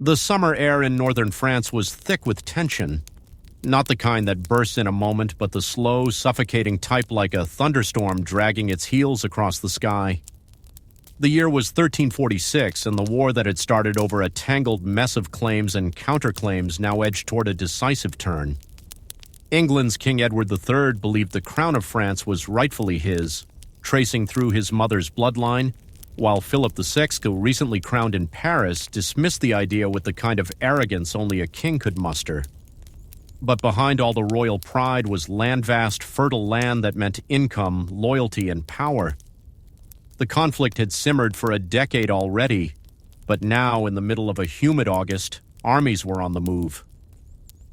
The summer air in northern France was thick with tension, not the kind that bursts in a moment, but the slow, suffocating type like a thunderstorm dragging its heels across the sky. The year was 1346, and the war that had started over a tangled mess of claims and counterclaims now edged toward a decisive turn. England's King Edward III believed the crown of France was rightfully his, tracing through his mother's bloodline, while Philip VI, who recently crowned in Paris, dismissed the idea with the kind of arrogance only a king could muster. But behind all the royal pride was landvast, fertile land that meant income, loyalty, and power. The conflict had simmered for a decade already, but now, in the middle of a humid August, armies were on the move.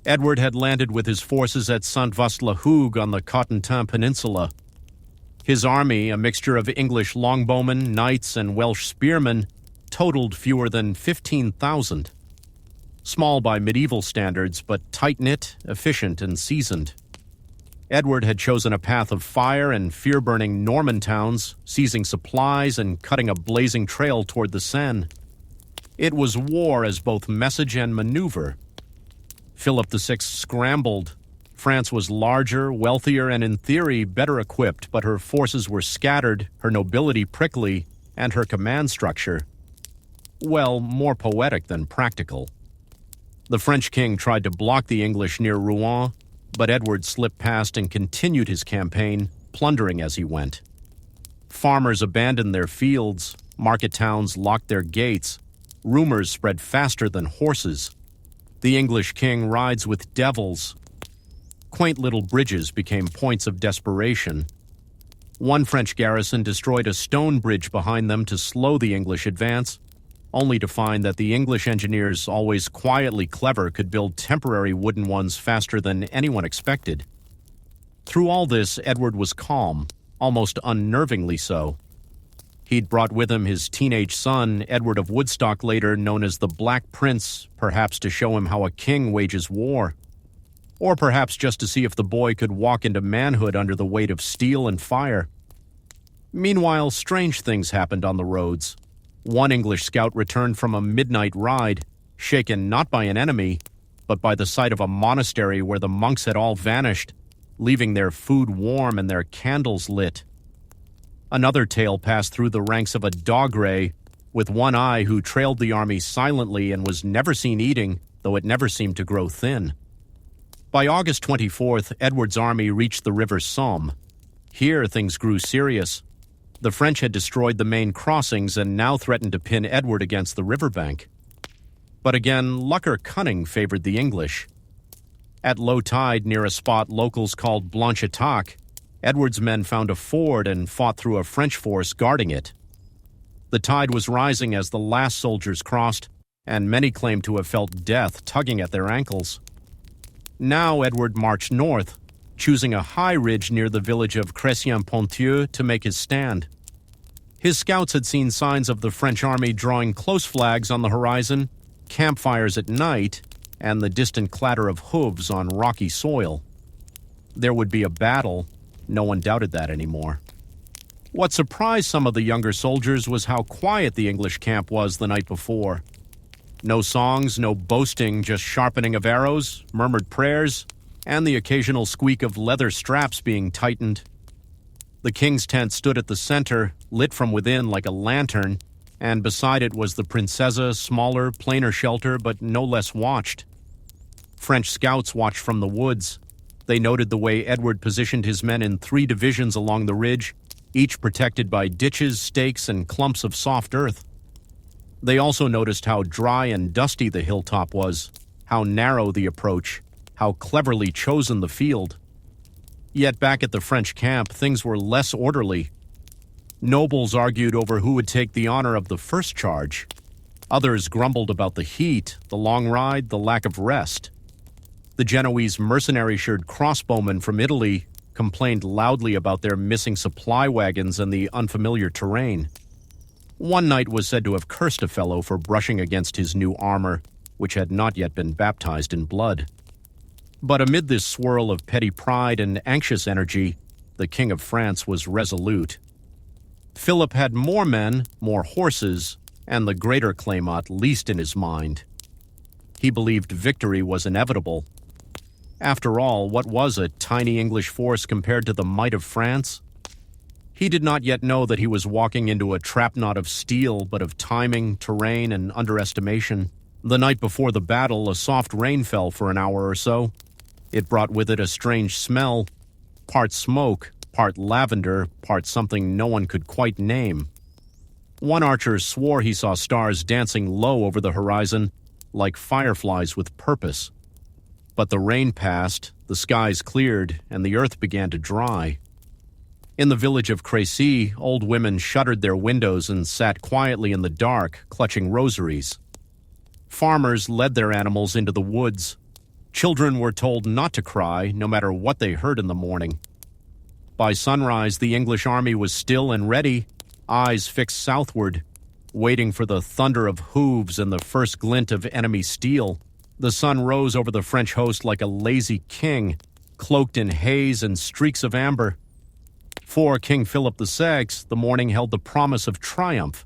Edward had landed with his forces at Saint-Vaast-la-Hougue on the Cotentin Peninsula. His army, a mixture of English longbowmen, knights, and Welsh spearmen, totaled fewer than 15,000. Small by medieval standards, but tight-knit, efficient, and seasoned. Edward had chosen a path of fire and fear-burning Norman towns, seizing supplies and cutting a blazing trail toward the Seine. It was war as both message and maneuver. Philip VI scrambled. France was larger, wealthier, and in theory better equipped, but her forces were scattered, her nobility prickly, and her command structure, well, more poetic than practical. The French king tried to block the English near Rouen, but Edward slipped past and continued his campaign, plundering as he went. Farmers abandoned their fields, market towns locked their gates, rumors spread faster than horses. The English king rides with devils. Quaint little bridges became points of desperation. One French garrison destroyed a stone bridge behind them to slow the English advance, only to find that the English engineers, always quietly clever, could build temporary wooden ones faster than anyone expected. Through all this, Edward was calm, almost unnervingly so. He'd brought with him his teenage son, Edward of Woodstock, later known as the Black Prince, perhaps to show him how a king wages war. Or perhaps just to see if the boy could walk into manhood under the weight of steel and fire. Meanwhile, strange things happened on the roads. One English scout returned from a midnight ride, shaken not by an enemy, but by the sight of a monastery where the monks had all vanished, leaving their food warm and their candles lit. Another tale passed through the ranks of a Doggray, with one eye, who trailed the army silently and was never seen eating, though it never seemed to grow thin. By August 24th, Edward's army reached the river Somme. Here things grew serious. The French had destroyed the main crossings and now threatened to pin Edward against the riverbank. But again, luck or cunning favored the English. At low tide near a spot locals called Blanchetaque, Edward's men found a ford and fought through a French force guarding it. The tide was rising as the last soldiers crossed, and many claimed to have felt death tugging at their ankles. Now Edward marched north, choosing a high ridge near the village of Crécy-en-Ponthieu to make his stand. His scouts had seen signs of the French army drawing close flags on the horizon, campfires at night, and the distant clatter of hooves on rocky soil. There would be a battle. No one doubted that anymore. What surprised some of the younger soldiers was how quiet the English camp was the night before. No songs, no boasting, just sharpening of arrows, murmured prayers, and the occasional squeak of leather straps being tightened. The king's tent stood at the center, lit from within like a lantern, and beside it was the Princesa, smaller, plainer shelter, but no less watched. French scouts watched from the woods. They noted the way Edward positioned his men in 3 divisions along the ridge, each protected by ditches, stakes, and clumps of soft earth. They also noticed how dry and dusty the hilltop was, how narrow the approach, how cleverly chosen the field. Yet back at the French camp, things were less orderly. Nobles argued over who would take the honor of the first charge. Others grumbled about the heat, the long ride, the lack of rest. The Genoese mercenary-shirted crossbowmen from Italy complained loudly about their missing supply wagons and the unfamiliar terrain. One knight was said to have cursed a fellow for brushing against his new armor, which had not yet been baptized in blood. But amid this swirl of petty pride and anxious energy, the King of France was resolute. Philip had more men, more horses, and the greater claimant least in his mind. He believed victory was inevitable. After all, what was a tiny English force compared to the might of France? He did not yet know that he was walking into a trap not of steel, but of timing, terrain, and underestimation. The night before the battle, a soft rain fell for an hour or so. It brought with it a strange smell, part smoke, part lavender, part something no one could quite name. One archer swore he saw stars dancing low over the horizon, like fireflies with purpose. But the rain passed, the skies cleared, and the earth began to dry. In the village of Crécy, old women shuttered their windows and sat quietly in the dark, clutching rosaries. Farmers led their animals into the woods. Children were told not to cry, no matter what they heard in the morning. By sunrise, the English army was still and ready, eyes fixed southward, waiting for the thunder of hooves and the first glint of enemy steel. The sun rose over the French host like a lazy king, cloaked in haze and streaks of amber. For King Philip VI, the morning held the promise of triumph.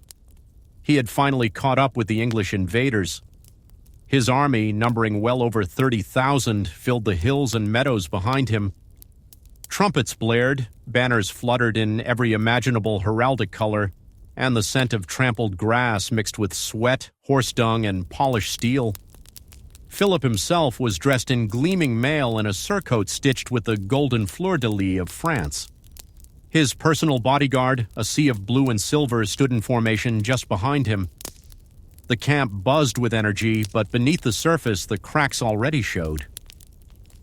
He had finally caught up with the English invaders. His army, numbering well over 30,000, filled the hills and meadows behind him. Trumpets blared, banners fluttered in every imaginable heraldic color, and the scent of trampled grass mixed with sweat, horse dung, and polished steel. Philip himself was dressed in gleaming mail and a surcoat stitched with the golden fleur-de-lis of France. His personal bodyguard, a sea of blue and silver, stood in formation just behind him. The camp buzzed with energy, but beneath the surface the cracks already showed.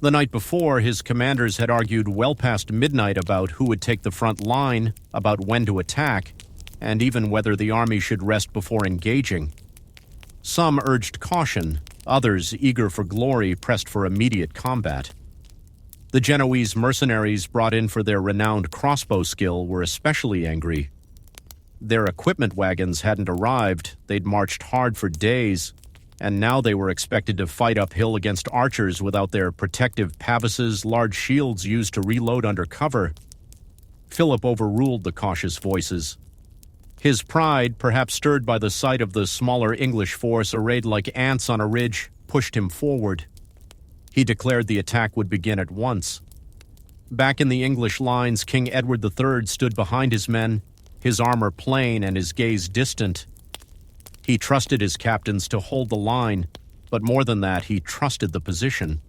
The night before, his commanders had argued well past midnight about who would take the front line, about when to attack, and even whether the army should rest before engaging. Some urged caution, others, eager for glory, pressed for immediate combat. The Genoese mercenaries brought in for their renowned crossbow skill were especially angry. Their equipment wagons hadn't arrived, they'd marched hard for days, and now they were expected to fight uphill against archers without their protective pavises, large shields used to reload under cover. Philip overruled the cautious voices. His pride, perhaps stirred by the sight of the smaller English force arrayed like ants on a ridge, pushed him forward. He declared the attack would begin at once. Back in the English lines, King Edward III stood behind his men, his armor plain and his gaze distant. He trusted his captains to hold the line, but more than that, he trusted the position.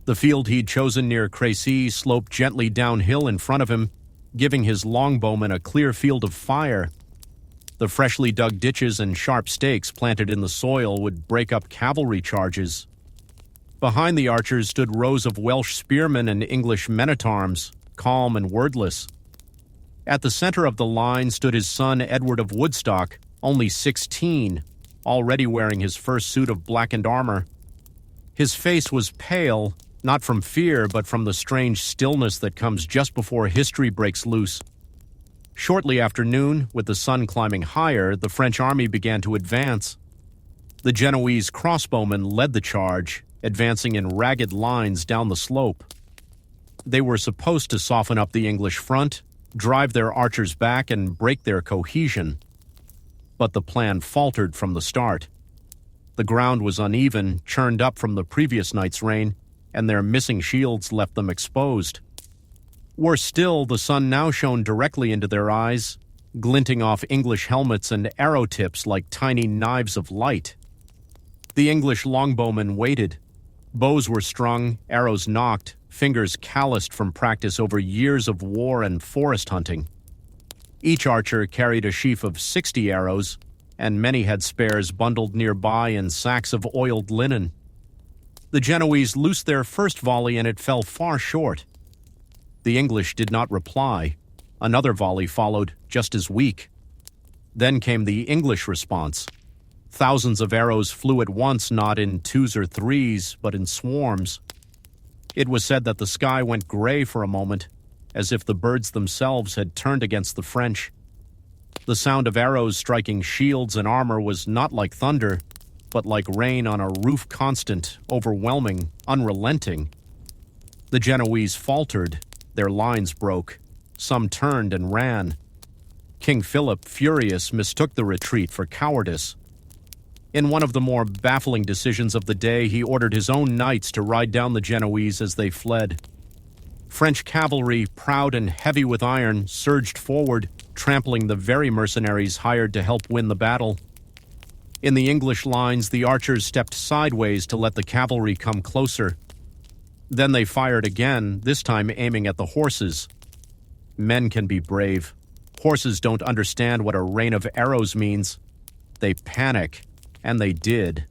The field he'd chosen near Crécy sloped gently downhill in front of him, giving his longbowmen a clear field of fire. The freshly dug ditches and sharp stakes planted in the soil would break up cavalry charges. Behind the archers stood rows of Welsh spearmen and English men-at-arms, calm and wordless. At the center of the line stood his son Edward of Woodstock, only 16, already wearing his first suit of blackened armor. His face was pale, not from fear, but from the strange stillness that comes just before history breaks loose. Shortly after noon, with the sun climbing higher, the French army began to advance. The Genoese crossbowmen led the charge, advancing in ragged lines down the slope. They were supposed to soften up the English front, drive their archers back, and break their cohesion. But the plan faltered from the start. The ground was uneven, churned up from the previous night's rain, and their missing shields left them exposed. Worse still, the sun now shone directly into their eyes, glinting off English helmets and arrow tips like tiny knives of light. The English longbowmen waited. Bows were strung, arrows nocked, fingers calloused from practice over years of war and forest hunting. Each archer carried a sheaf of 60 arrows, and many had spares bundled nearby in sacks of oiled linen. The Genoese loosed their first volley and it fell far short. The English did not reply. Another volley followed, just as weak. Then came the English response. Thousands of arrows flew at once, not in twos or threes, but in swarms. It was said that the sky went gray for a moment, as if the birds themselves had turned against the French. The sound of arrows striking shields and armor was not like thunder, but like rain on a roof, constant, overwhelming, unrelenting. The Genoese faltered, their lines broke. Some turned and ran. King Philip, furious, mistook the retreat for cowardice. In one of the more baffling decisions of the day, he ordered his own knights to ride down the Genoese as they fled. French cavalry, proud and heavy with iron, surged forward, trampling the very mercenaries hired to help win the battle. In the English lines, the archers stepped sideways to let the cavalry come closer. Then they fired again, this time aiming at the horses. Men can be brave. Horses don't understand what a rain of arrows means. They panic, and they did.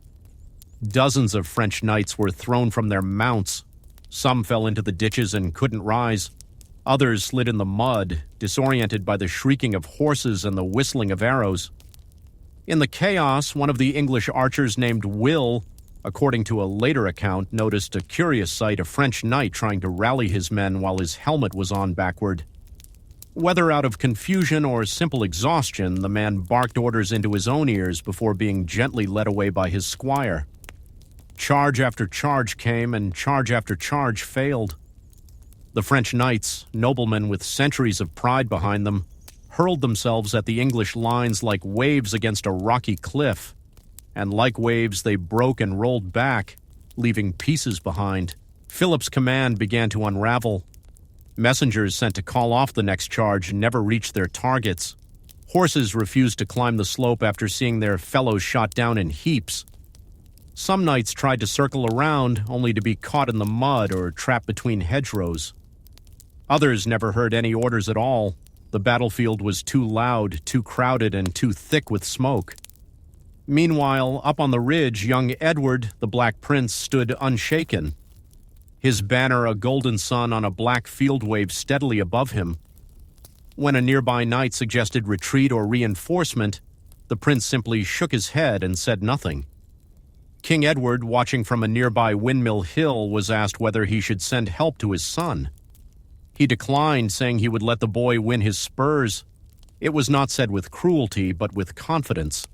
Dozens of French knights were thrown from their mounts. Some fell into the ditches and couldn't rise. Others slid in the mud, disoriented by the shrieking of horses and the whistling of arrows. In the chaos, one of the English archers named Will, according to a later account, noticed a curious sight: a French knight trying to rally his men while his helmet was on backward. Whether out of confusion or simple exhaustion, the man barked orders into his own ears before being gently led away by his squire. Charge after charge came, and charge after charge failed. The French knights, noblemen with centuries of pride behind them, hurled themselves at the English lines like waves against a rocky cliff, and like waves they broke and rolled back, leaving pieces behind. Philip's command began to unravel. Messengers sent to call off the next charge never reached their targets. Horses refused to climb the slope after seeing their fellows shot down in heaps. Some knights tried to circle around, only to be caught in the mud or trapped between hedgerows. Others never heard any orders at all. The battlefield was too loud, too crowded, and too thick with smoke. Meanwhile, up on the ridge, young Edward, the Black Prince, stood unshaken. His banner, a golden sun on a black field wave, steadily above him. When a nearby knight suggested retreat or reinforcement, the prince simply shook his head and said nothing. King Edward, watching from a nearby windmill hill, was asked whether he should send help to his son. He declined, saying he would let the boy win his spurs. It was not said with cruelty, but with confidence.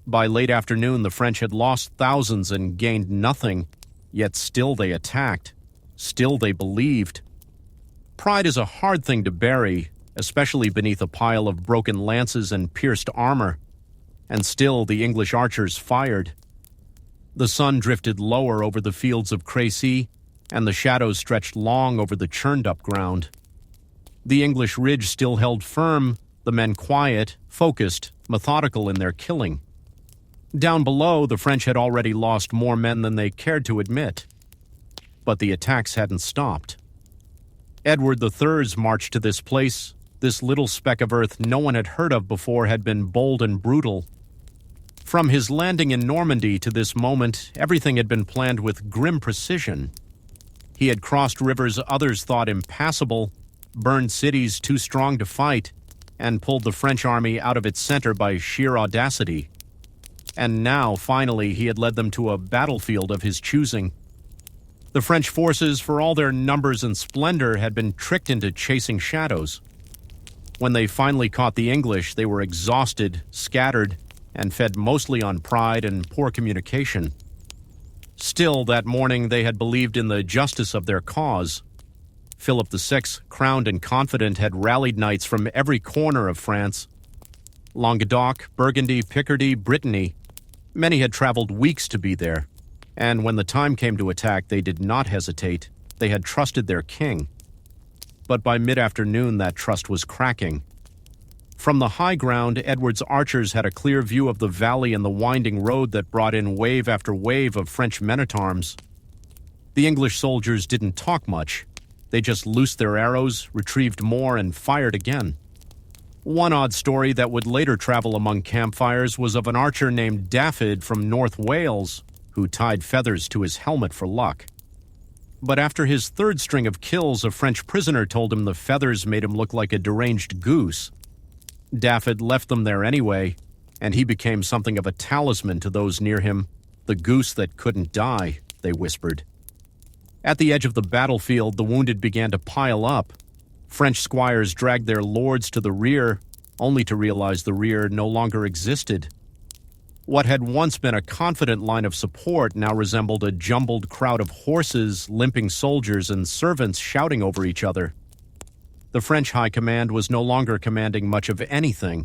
By late afternoon, the French had lost thousands and gained nothing, yet still they attacked. Still they believed. Pride is a hard thing to bury, especially beneath a pile of broken lances and pierced armor. And still the English archers fired. The sun drifted lower over the fields of Crécy, and the shadows stretched long over the churned-up ground. The English ridge still held firm, the men quiet, focused, methodical in their killing. Down below, the French had already lost more men than they cared to admit. But the attacks hadn't stopped. Edward III's march to this place, this little speck of earth no one had heard of before, had been bold and brutal. From his landing in Normandy to this moment, everything had been planned with grim precision. He had crossed rivers others thought impassable, burned cities too strong to fight, and pulled the French army out of its center by sheer audacity. And now, finally, he had led them to a battlefield of his choosing. The French forces, for all their numbers and splendor, had been tricked into chasing shadows. When they finally caught the English, they were exhausted, scattered, and fed mostly on pride and poor communication. Still, that morning they had believed in the justice of their cause. Philip VI, crowned and confident, had rallied knights from every corner of France. Languedoc, Burgundy, Picardy, Brittany. Many had traveled weeks to be there. And when the time came to attack, they did not hesitate. They had trusted their king. But by mid-afternoon, that trust was cracking. From the high ground, Edward's archers had a clear view of the valley and the winding road that brought in wave after wave of French men-at-arms. The English soldiers didn't talk much. They just loosed their arrows, retrieved more, and fired again. One odd story that would later travel among campfires was of an archer named Dafydd from North Wales, who tied feathers to his helmet for luck. But after his third string of kills, a French prisoner told him the feathers made him look like a deranged goose. Dafydd left them there anyway, and he became something of a talisman to those near him. The goose that couldn't die, they whispered. At the edge of the battlefield, the wounded began to pile up. French squires dragged their lords to the rear, only to realize the rear no longer existed. What had once been a confident line of support now resembled a jumbled crowd of horses, limping soldiers, and servants shouting over each other. The French high command was no longer commanding much of anything.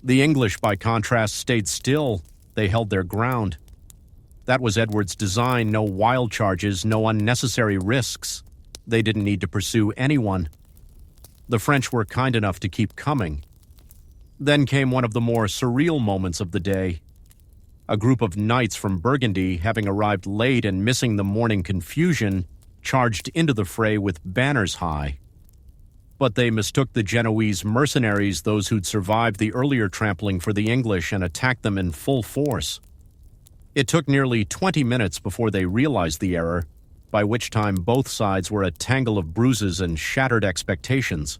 The English, by contrast, stayed still, They held their ground. That was Edward's design: no wild charges, no unnecessary risks. They didn't need to pursue anyone. The French were kind enough to keep coming. Then came one of the more surreal moments of the day. A group of knights from Burgundy, having arrived late and missing the morning confusion, charged into the fray with banners high. But they mistook the Genoese mercenaries, those who'd survived the earlier trampling, for the English and attacked them in full force. It took nearly 20 minutes before they realized the error, by which time both sides were a tangle of bruises and shattered expectations.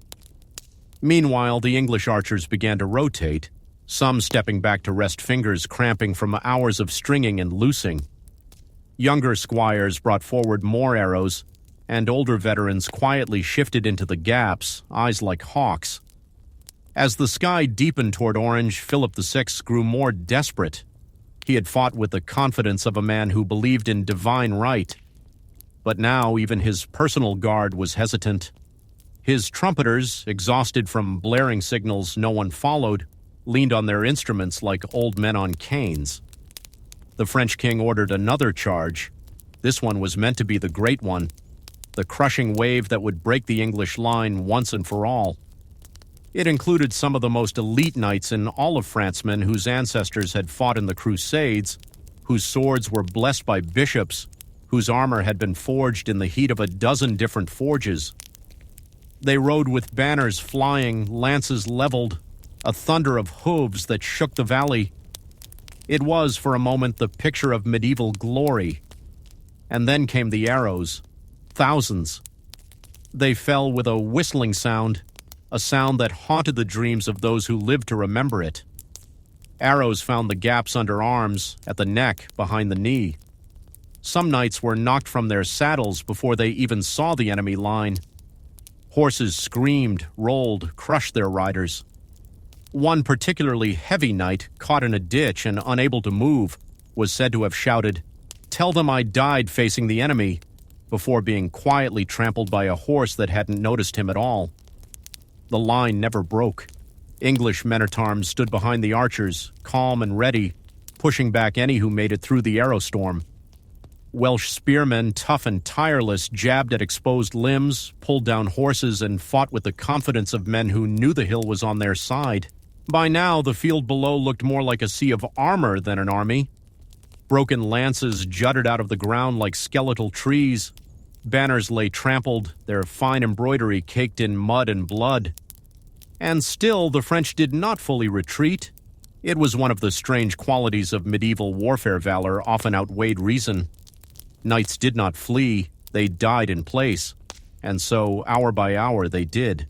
Meanwhile, the English archers began to rotate, some stepping back to rest fingers cramping from hours of stringing and loosing. Younger squires brought forward more arrows, and older veterans quietly shifted into the gaps, eyes like hawks. As the sky deepened toward orange, Philip VI grew more desperate. He had fought with the confidence of a man who believed in divine right. But now even his personal guard was hesitant. His trumpeters, exhausted from blaring signals no one followed, leaned on their instruments like old men on canes. The French king ordered another charge. This one was meant to be the great one, the crushing wave that would break the English line once and for all. It included some of the most elite knights in all of Francemen whose ancestors had fought in the Crusades, whose swords were blessed by bishops, whose armor had been forged in the heat of a dozen different forges. They rode with banners flying, lances leveled, a thunder of hooves that shook the valley. It was, for a moment, the picture of medieval glory. And then came the arrows. Thousands. They fell with a whistling sound, a sound that haunted the dreams of those who lived to remember it. Arrows found the gaps under arms, at the neck, behind the knee. Some knights were knocked from their saddles before they even saw the enemy line. Horses screamed, rolled, crushed their riders. One particularly heavy knight, caught in a ditch and unable to move, was said to have shouted, "Tell them I died facing the enemy," before being quietly trampled by a horse that hadn't noticed him at all. The line never broke. English men-at-arms stood behind the archers, calm and ready, pushing back any who made it through the arrow storm. Welsh spearmen, tough and tireless, jabbed at exposed limbs, pulled down horses, and fought with the confidence of men who knew the hill was on their side. By now, the field below looked more like a sea of armor than an army. Broken lances jutted out of the ground like skeletal trees. Banners lay trampled, their fine embroidery caked in mud and blood. And still, the French did not fully retreat. It was one of the strange qualities of medieval warfare valor often outweighed reason. Knights did not flee, they died in place, and so, hour by hour, they did.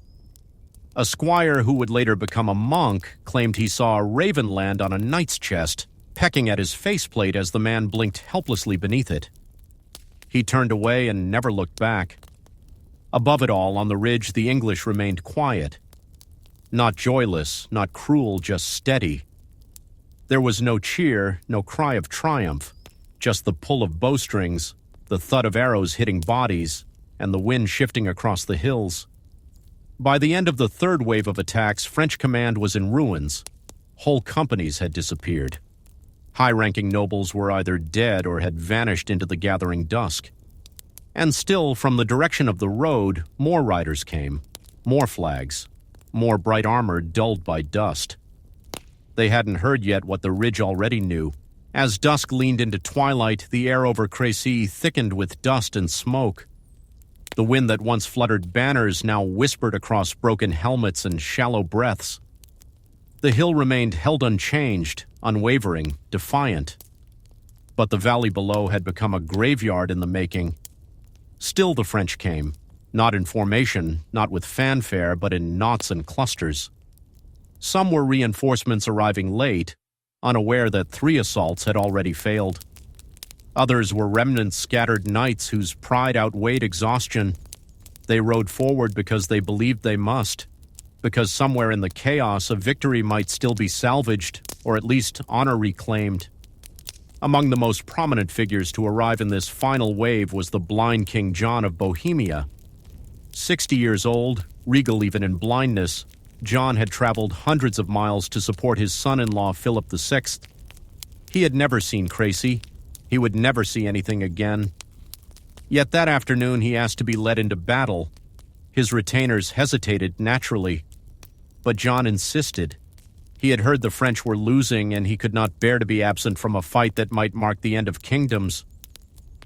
A squire who would later become a monk claimed he saw a raven land on a knight's chest, pecking at his faceplate as the man blinked helplessly beneath it. He turned away and never looked back. Above it all, on the ridge, the English remained quiet. Not joyless, not cruel, just steady. There was no cheer, no cry of triumph, just the pull of bowstrings, the thud of arrows hitting bodies, and the wind shifting across the hills. By the end of the third wave of attacks, French command was in ruins. Whole companies had disappeared. High-ranking nobles were either dead or had vanished into the gathering dusk. And still, from the direction of the road, more riders came, more flags, more bright armor dulled by dust. They hadn't heard yet what the ridge already knew. As dusk leaned into twilight, the air over Crécy thickened with dust and smoke. The wind that once fluttered banners now whispered across broken helmets and shallow breaths. The hill remained held unchanged, unwavering, defiant. But the valley below had become a graveyard in the making. Still the French came, not in formation, not with fanfare, but in knots and clusters. Some were reinforcements arriving late, unaware that 3 assaults had already failed. Others were remnant scattered knights whose pride outweighed exhaustion. They rode forward because they believed they must, because somewhere in the chaos a victory might still be salvaged, or at least honor reclaimed. Among the most prominent figures to arrive in this final wave was the blind King John of Bohemia. 60 years old, regal even in blindness, John had traveled hundreds of miles to support his son-in-law Philip VI. He had never seen Crécy. He would never see anything again. Yet that afternoon he asked to be led into battle. His retainers hesitated naturally, but John insisted. He had heard the French were losing, and he could not bear to be absent from a fight that might mark the end of kingdoms.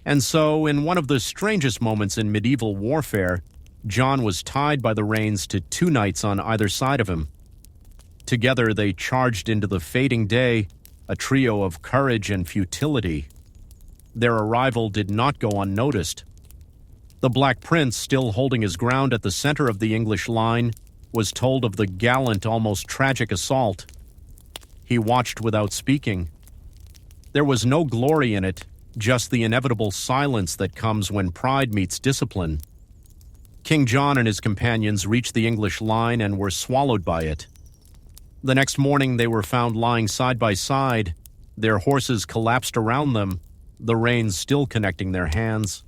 And so, in one of the strangest moments in medieval warfare, John was tied by the reins to two knights on either side of him. Together they charged into the fading day, a trio of courage and futility. Their arrival did not go unnoticed. The Black Prince, still holding his ground at the center of the English line, was told of the gallant, almost tragic assault. He watched without speaking. There was no glory in it, just the inevitable silence that comes when pride meets discipline. King John and his companions reached the English line and were swallowed by it. The next morning they were found lying side by side, their horses collapsed around them, the reins still connecting their hands.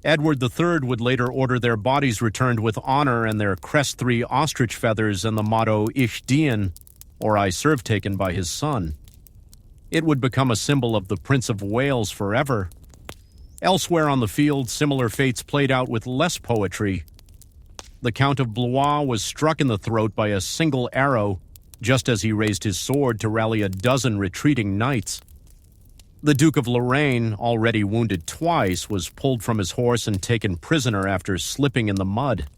Edward III would later order their bodies returned with honor and their crest 3 ostrich feathers and the motto Ich dien, or I serve, taken by his son. It would become a symbol of the Prince of Wales forever. Elsewhere on the field, similar fates played out with less poetry. The Count of Blois was struck in the throat by a single arrow, just as he raised his sword to rally a dozen retreating knights. The Duke of Lorraine, already wounded twice, was pulled from his horse and taken prisoner after slipping in the mud.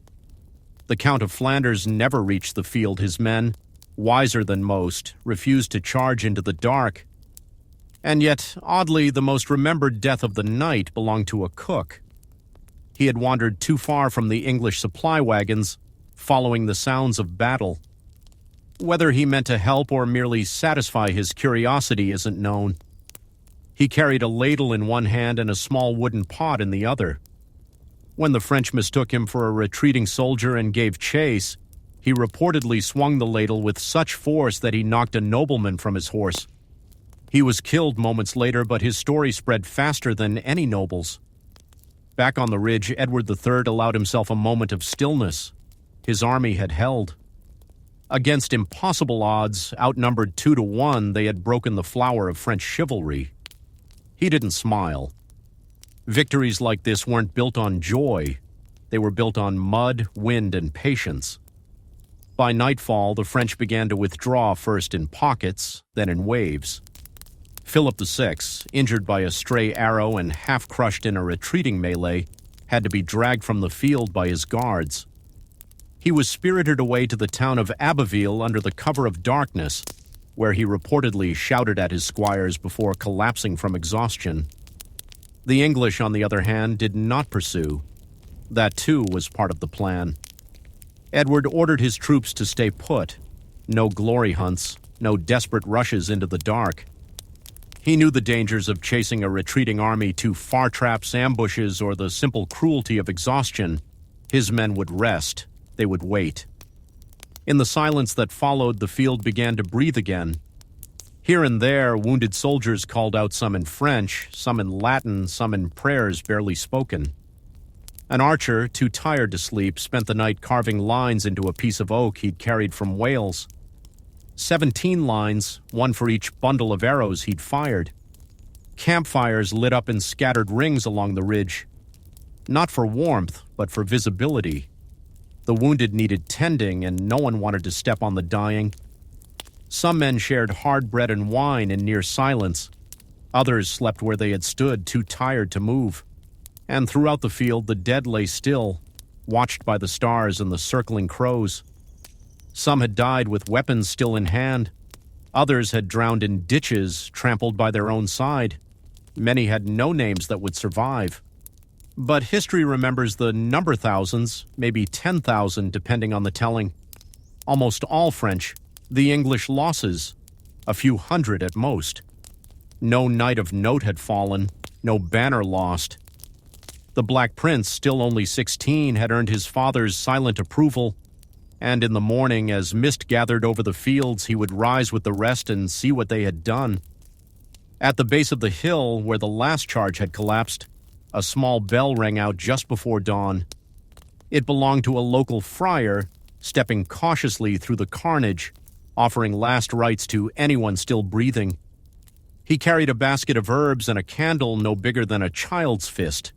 The Count of Flanders never reached the field. His men, wiser than most, refused to charge into the dark. And yet, oddly, the most remembered death of the night belonged to a cook. He had wandered too far from the English supply wagons, following the sounds of battle. Whether he meant to help or merely satisfy his curiosity isn't known. He carried a ladle in one hand and a small wooden pot in the other. When the French mistook him for a retreating soldier and gave chase, he reportedly swung the ladle with such force that he knocked a nobleman from his horse. He was killed moments later, but his story spread faster than any noble's. Back on the ridge, Edward III allowed himself a moment of stillness. His army had held. Against impossible odds, outnumbered 2-1, they had broken the flower of French chivalry. He didn't smile. Victories like this weren't built on joy. They were built on mud, wind, and patience. By nightfall, the French began to withdraw, first in pockets, then in waves. Philip VI, injured by a stray arrow and half-crushed in a retreating melee, had to be dragged from the field by his guards. He was spirited away to the town of Abbeville under the cover of darkness, where he reportedly shouted at his squires before collapsing from exhaustion. The English, on the other hand, did not pursue. That, too, was part of the plan. Edward ordered his troops to stay put. No glory hunts, no desperate rushes into the dark. He knew the dangers of chasing a retreating army to far traps, ambushes, or the simple cruelty of exhaustion. His men would rest. They would wait. In the silence that followed, the field began to breathe again. Here and there, wounded soldiers called out, some in French, some in Latin, some in prayers barely spoken. An archer, too tired to sleep, spent the night carving lines into a piece of oak he'd carried from Wales. 17 lines, one for each bundle of arrows he'd fired. Campfires lit up in scattered rings along the ridge. Not for warmth, but for visibility. The wounded needed tending, and no one wanted to step on the dying. Some men shared hard bread and wine in near silence. Others slept where they had stood, too tired to move. And throughout the field, the dead lay still, watched by the stars and the circling crows. Some had died with weapons still in hand. Others had drowned in ditches, trampled by their own side. Many had no names that would survive. But history remembers the number thousands, maybe 10,000 depending on the telling. Almost all French, the English losses, a few hundred at most. No knight of note had fallen, no banner lost. The Black Prince, still only 16, had earned his father's silent approval, and in the morning, as mist gathered over the fields, he would rise with the rest and see what they had done. At the base of the hill, where the last charge had collapsed, a small bell rang out just before dawn. It belonged to a local friar, stepping cautiously through the carnage, offering last rites to anyone still breathing. He carried a basket of herbs and a candle no bigger than a child's fist.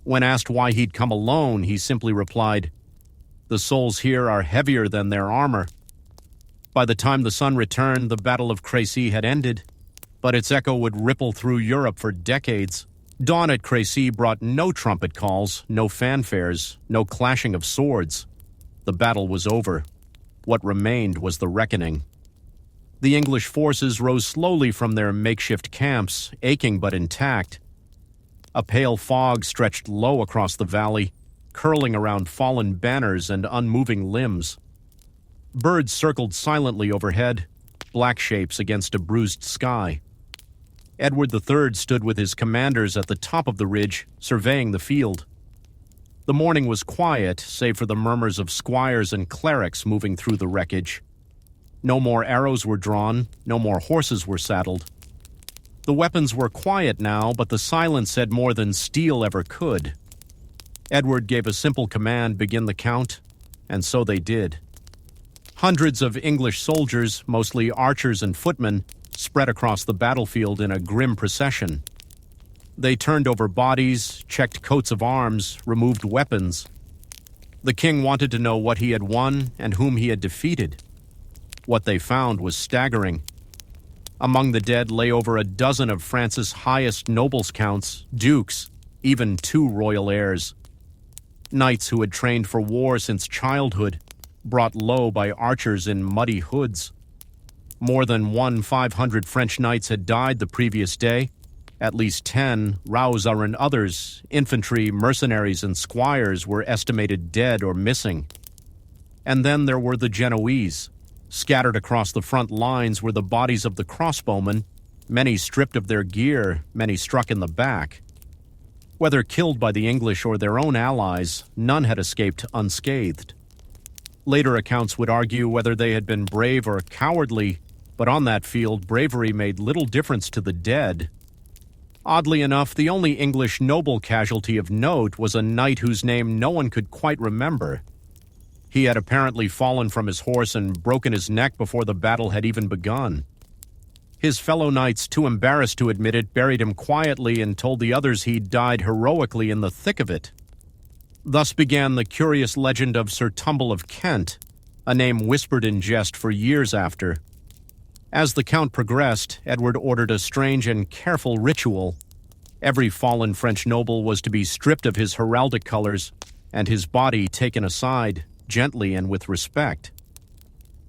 When asked why he'd come alone, he simply replied, "The souls here are heavier than their armor." By the time the sun returned, the Battle of Crécy had ended, but its echo would ripple through Europe for decades. Dawn at Crécy brought no trumpet calls, no fanfares, no clashing of swords. The battle was over. What remained was the reckoning. The English forces rose slowly from their makeshift camps, aching but intact. A pale fog stretched low across the valley, curling around fallen banners and unmoving limbs. Birds circled silently overhead, black shapes against a bruised sky. Edward III stood with his commanders at the top of the ridge, surveying the field. The morning was quiet, save for the murmurs of squires and clerics moving through the wreckage. No more arrows were drawn, no more horses were saddled. The weapons were quiet now, but the silence said more than steel ever could. Edward gave a simple command, "Begin the count," and so they did. Hundreds of English soldiers, mostly archers and footmen, spread across the battlefield in a grim procession. They turned over bodies, checked coats of arms, removed weapons. The king wanted to know what he had won and whom he had defeated. What they found was staggering. Among the dead lay over a dozen of France's highest nobles counts, dukes, even 2 royal heirs. Knights who had trained for war since childhood, brought low by archers in muddy hoods. More than 500 French knights had died the previous day. At least 10, Rausar and others, infantry, mercenaries, and squires were estimated dead or missing. And then there were the Genoese. Scattered across the front lines were the bodies of the crossbowmen, many stripped of their gear, many struck in the back. Whether killed by the English or their own allies, none had escaped unscathed. Later accounts would argue whether they had been brave or cowardly, but on that field, bravery made little difference to the dead. Oddly enough, the only English noble casualty of note was a knight whose name no one could quite remember. He had apparently fallen from his horse and broken his neck before the battle had even begun. His fellow knights, too embarrassed to admit it, buried him quietly and told the others he'd died heroically in the thick of it. Thus began the curious legend of Sir Tumble of Kent, a name whispered in jest for years after. As the count progressed, Edward ordered a strange and careful ritual. Every fallen French noble was to be stripped of his heraldic colors and his body taken aside, gently and with respect.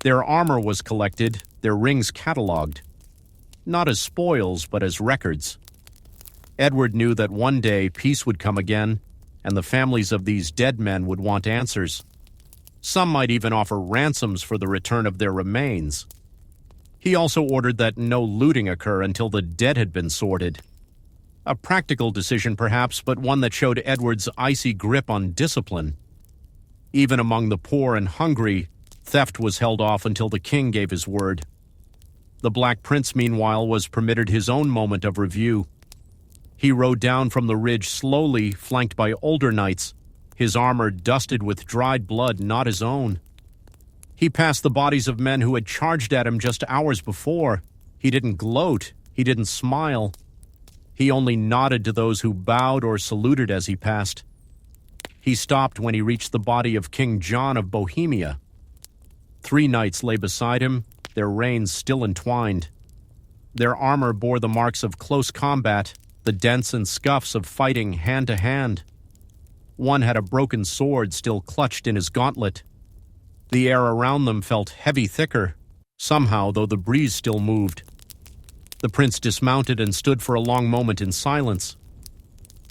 Their armor was collected, their rings catalogued. Not as spoils, but as records. Edward knew that one day peace would come again, and the families of these dead men would want answers. Some might even offer ransoms for the return of their remains. He also ordered that no looting occur until the dead had been sorted. A practical decision perhaps, but one that showed Edward's icy grip on discipline. Even among the poor and hungry, theft was held off until the king gave his word. The Black Prince, meanwhile, was permitted his own moment of review. He rode down from the ridge slowly, flanked by older knights, his armor dusted with dried blood not his own. He passed the bodies of men who had charged at him just hours before. He didn't gloat. He didn't smile. He only nodded to those who bowed or saluted as he passed. He stopped when he reached the body of King John of Bohemia. 3 knights lay beside him, their reins still entwined. Their armor bore the marks of close combat, the dents and scuffs of fighting hand to hand. One had a broken sword still clutched in his gauntlet. The air around them felt heavy thicker, somehow, though the breeze still moved. The prince dismounted and stood for a long moment in silence.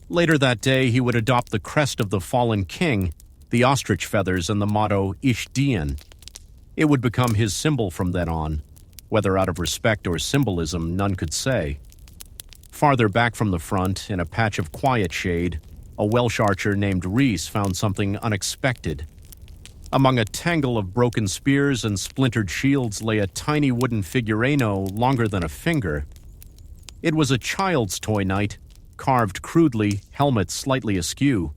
Later that day, he would adopt the crest of the fallen king, the ostrich feathers and the motto Ish Dien. It would become his symbol from then on. Whether out of respect or symbolism, none could say. Farther back from the front, in a patch of quiet shade, a Welsh archer named Rhys found something unexpected. Among a tangle of broken spears and splintered shields lay a tiny wooden figurino longer than a finger. It was a child's toy knight, carved crudely, helmet slightly askew.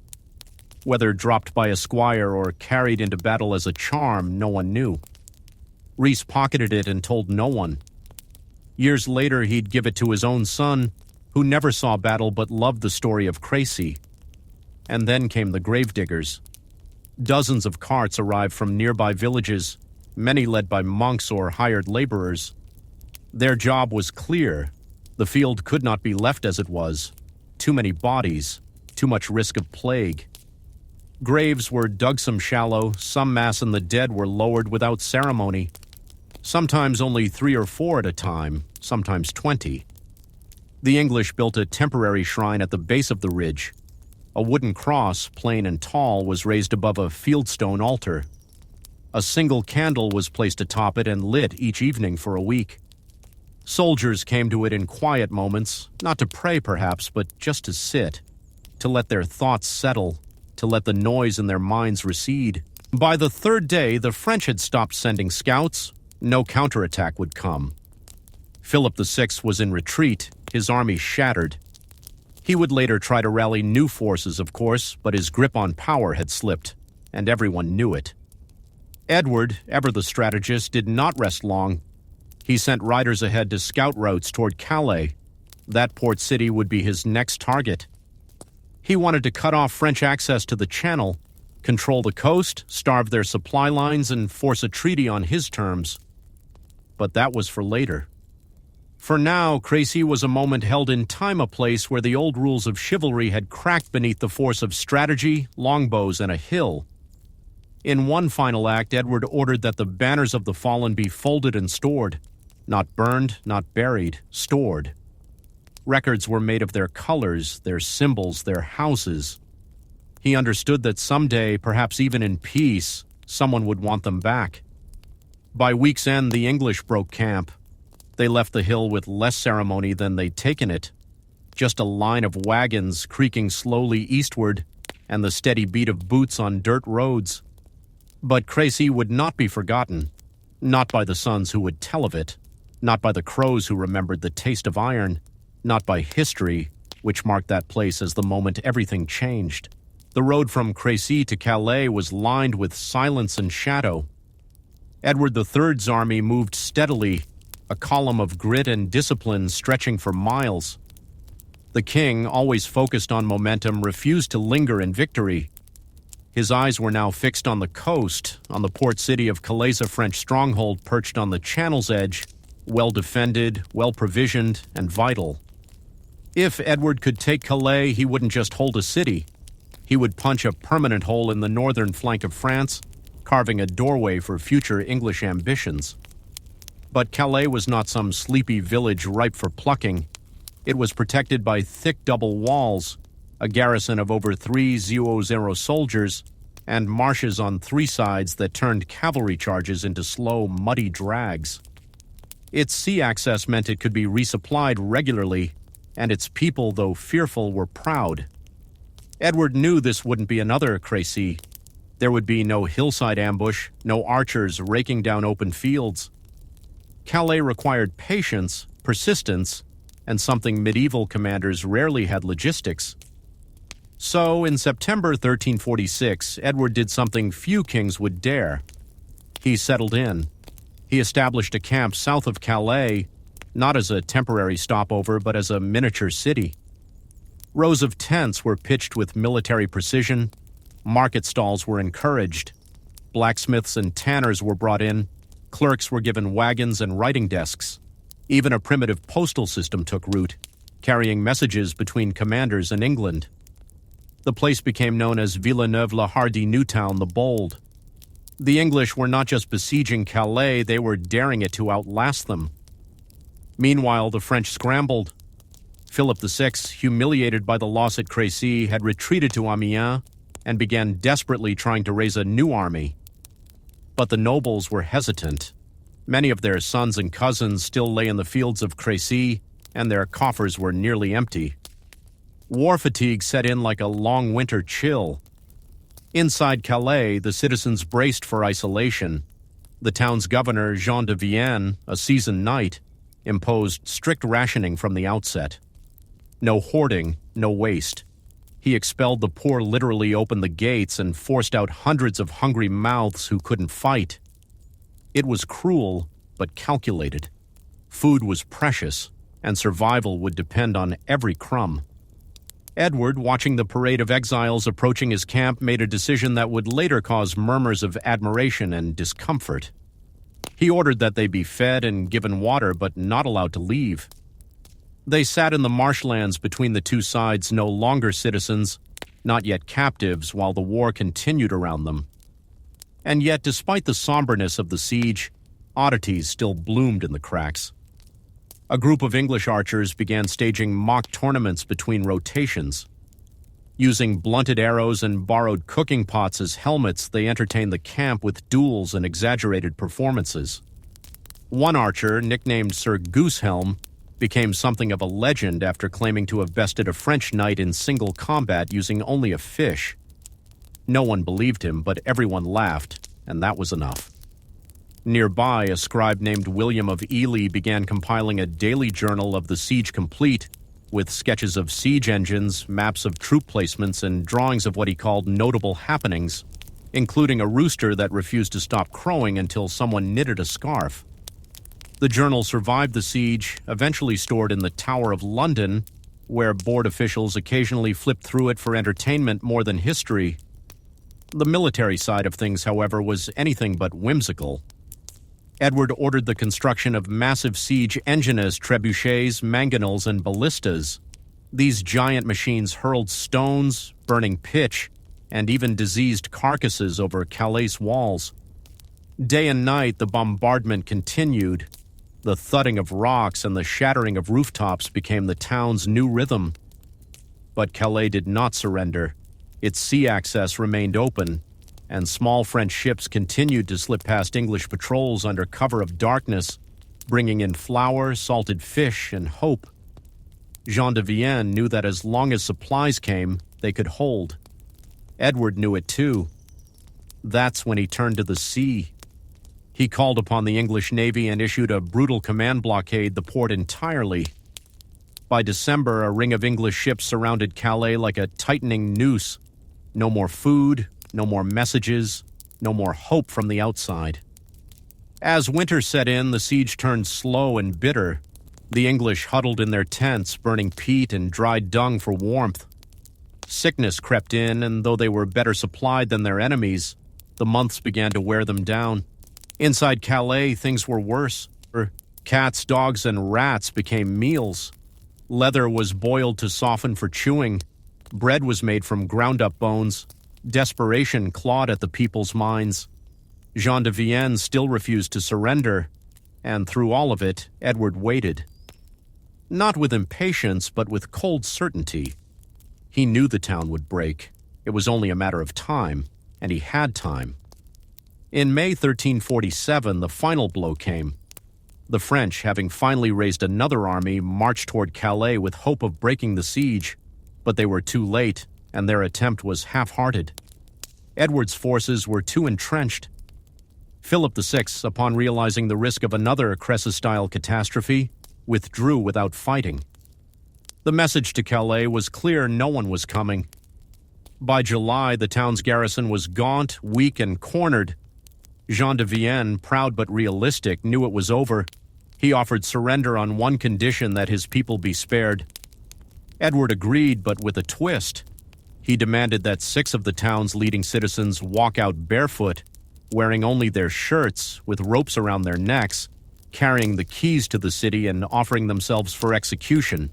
Whether dropped by a squire or carried into battle as a charm, no one knew. Rhys pocketed it and told no one. Years later, he'd give it to his own son, who never saw battle but loved the story of Crécy. And then came the gravediggers. Dozens of carts arrived from nearby villages, many led by monks or hired laborers. Their job was clear. The field could not be left as it was. Too many bodies, too much risk of plague. Graves were dug some shallow, some mass and the dead were lowered without ceremony. Sometimes only 3 or 4 at a time, sometimes 20. The English built a temporary shrine at the base of the ridge. A wooden cross, plain and tall, was raised above a fieldstone altar. A single candle was placed atop it and lit each evening for a week. Soldiers came to it in quiet moments, not to pray perhaps, but just to sit, to let their thoughts settle, to let the noise in their minds recede. By the 3rd day, the French had stopped sending scouts. No counterattack would come. Philip VI was in retreat, his army shattered. He would later try to rally new forces, of course, but his grip on power had slipped, and everyone knew it. Edward, ever the strategist, did not rest long. He sent riders ahead to scout routes toward Calais. That port city would be his next target. He wanted to cut off French access to the Channel, control the coast, starve their supply lines, and force a treaty on his terms. But that was for later. For now, Crécy was a moment held in time, a place where the old rules of chivalry had cracked beneath the force of strategy, longbows, and a hill. In one final act, Edward ordered that the banners of the fallen be folded and stored. Not burned, not buried, stored. Records were made of their colors, their symbols, their houses. He understood that someday, perhaps even in peace, someone would want them back. By week's end, the English broke camp. They left the hill with less ceremony than they'd taken it. Just a line of wagons creaking slowly eastward, and the steady beat of boots on dirt roads. But Crécy would not be forgotten. Not by the sons who would tell of it. Not by the crows who remembered the taste of iron. Not by history, which marked that place as the moment everything changed. The road from Crécy to Calais was lined with silence and shadow. Edward III's army moved steadily, a column of grit and discipline stretching for miles. The king, always focused on momentum, refused to linger in victory. His eyes were now fixed on the coast, on the port city of Calais, a French stronghold perched on the Channel's edge, well defended, well provisioned, and vital. If Edward could take Calais, he wouldn't just hold a city. He would punch a permanent hole in the northern flank of France, carving a doorway for future English ambitions. But Calais was not some sleepy village ripe for plucking. It was protected by thick double walls, a garrison of over 3,000 soldiers, and marshes on 3 sides that turned cavalry charges into slow, muddy drags. Its sea access meant it could be resupplied regularly, and its people, though fearful, were proud. Edward knew this wouldn't be another Crécy. There would be no hillside ambush, no archers raking down open fields. Calais required patience, persistence, and something medieval commanders rarely had: logistics. So, in September 1346, Edward did something few kings would dare. He settled in. He established a camp south of Calais, not as a temporary stopover, but as a miniature city. Rows of tents were pitched with military precision. Market stalls were encouraged. Blacksmiths and tanners were brought in. Clerks were given wagons and writing desks. Even a primitive postal system took root, carrying messages between commanders and England. The place became known as Villeneuve-la-Hardy Newtown the Bold. The English were not just besieging Calais, they were daring it to outlast them. Meanwhile, the French scrambled. Philip VI, humiliated by the loss at Crécy, had retreated to Amiens and began desperately trying to raise a new army. But the nobles were hesitant. Many of their sons and cousins still lay in the fields of Crécy, and their coffers were nearly empty. War fatigue set in like a long winter chill. Inside Calais, the citizens braced for isolation. The town's governor, Jean de Vienne, a seasoned knight, imposed strict rationing from the outset. No hoarding, no waste. He expelled the poor, literally opened the gates, and forced out hundreds of hungry mouths who couldn't fight. It was cruel, but calculated. Food was precious, and survival would depend on every crumb. Edward, watching the parade of exiles approaching his camp, made a decision that would later cause murmurs of admiration and discomfort. He ordered that they be fed and given water, but not allowed to leave. They sat in the marshlands between the two sides, no longer citizens, not yet captives, while the war continued around them. And yet, despite the somberness of the siege, oddities still bloomed in the cracks. A group of English archers began staging mock tournaments between rotations. Using blunted arrows and borrowed cooking pots as helmets, they entertained the camp with duels and exaggerated performances. One archer, nicknamed Sir Goosehelm, became something of a legend after claiming to have bested a French knight in single combat using only a fish. No one believed him, but everyone laughed, and that was enough. Nearby, a scribe named William of Ely began compiling a daily journal of the siege complete, with sketches of siege engines, maps of troop placements, and drawings of what he called notable happenings, including a rooster that refused to stop crowing until someone knitted a scarf. The journal survived the siege, eventually stored in the Tower of London, where board officials occasionally flipped through it for entertainment more than history. The military side of things, however, was anything but whimsical. Edward ordered the construction of massive siege engines, trebuchets, mangonels, and ballistas. These giant machines hurled stones, burning pitch, and even diseased carcasses over Calais walls. Day and night, the bombardment continued. The thudding of rocks and the shattering of rooftops became the town's new rhythm. But Calais did not surrender. Its sea access remained open, and small French ships continued to slip past English patrols under cover of darkness, bringing in flour, salted fish, and hope. Jean de Vienne knew that as long as supplies came, they could hold. Edward knew it too. That's when he turned to the sea. He called upon the English Navy and issued a brutal command blockade the port entirely. By December, a ring of English ships surrounded Calais like a tightening noose. No more food, no more messages, no more hope from the outside. As winter set in, the siege turned slow and bitter. The English huddled in their tents, burning peat and dried dung for warmth. Sickness crept in, and though they were better supplied than their enemies, the months began to wear them down. Inside Calais, things were worse. Cats, dogs, and rats became meals. Leather was boiled to soften for chewing. Bread was made from ground-up bones. Desperation clawed at the people's minds. Jean de Vienne still refused to surrender, and through all of it, Edward waited. Not with impatience, but with cold certainty. He knew the town would break. It was only a matter of time, and he had time. In May 1347, the final blow came. The French, having finally raised another army, marched toward Calais with hope of breaking the siege, but they were too late, and their attempt was half-hearted. Edward's forces were too entrenched. Philip VI, upon realizing the risk of another Cressy-style catastrophe, withdrew without fighting. The message to Calais was clear: no one was coming. By July, the town's garrison was gaunt, weak, and cornered. Jean de Vienne, proud but realistic, knew it was over. He offered surrender on one condition: that his people be spared. Edward agreed, but with a twist. He demanded that 6 of the town's leading citizens walk out barefoot, wearing only their shirts, with ropes around their necks, carrying the keys to the city and offering themselves for execution.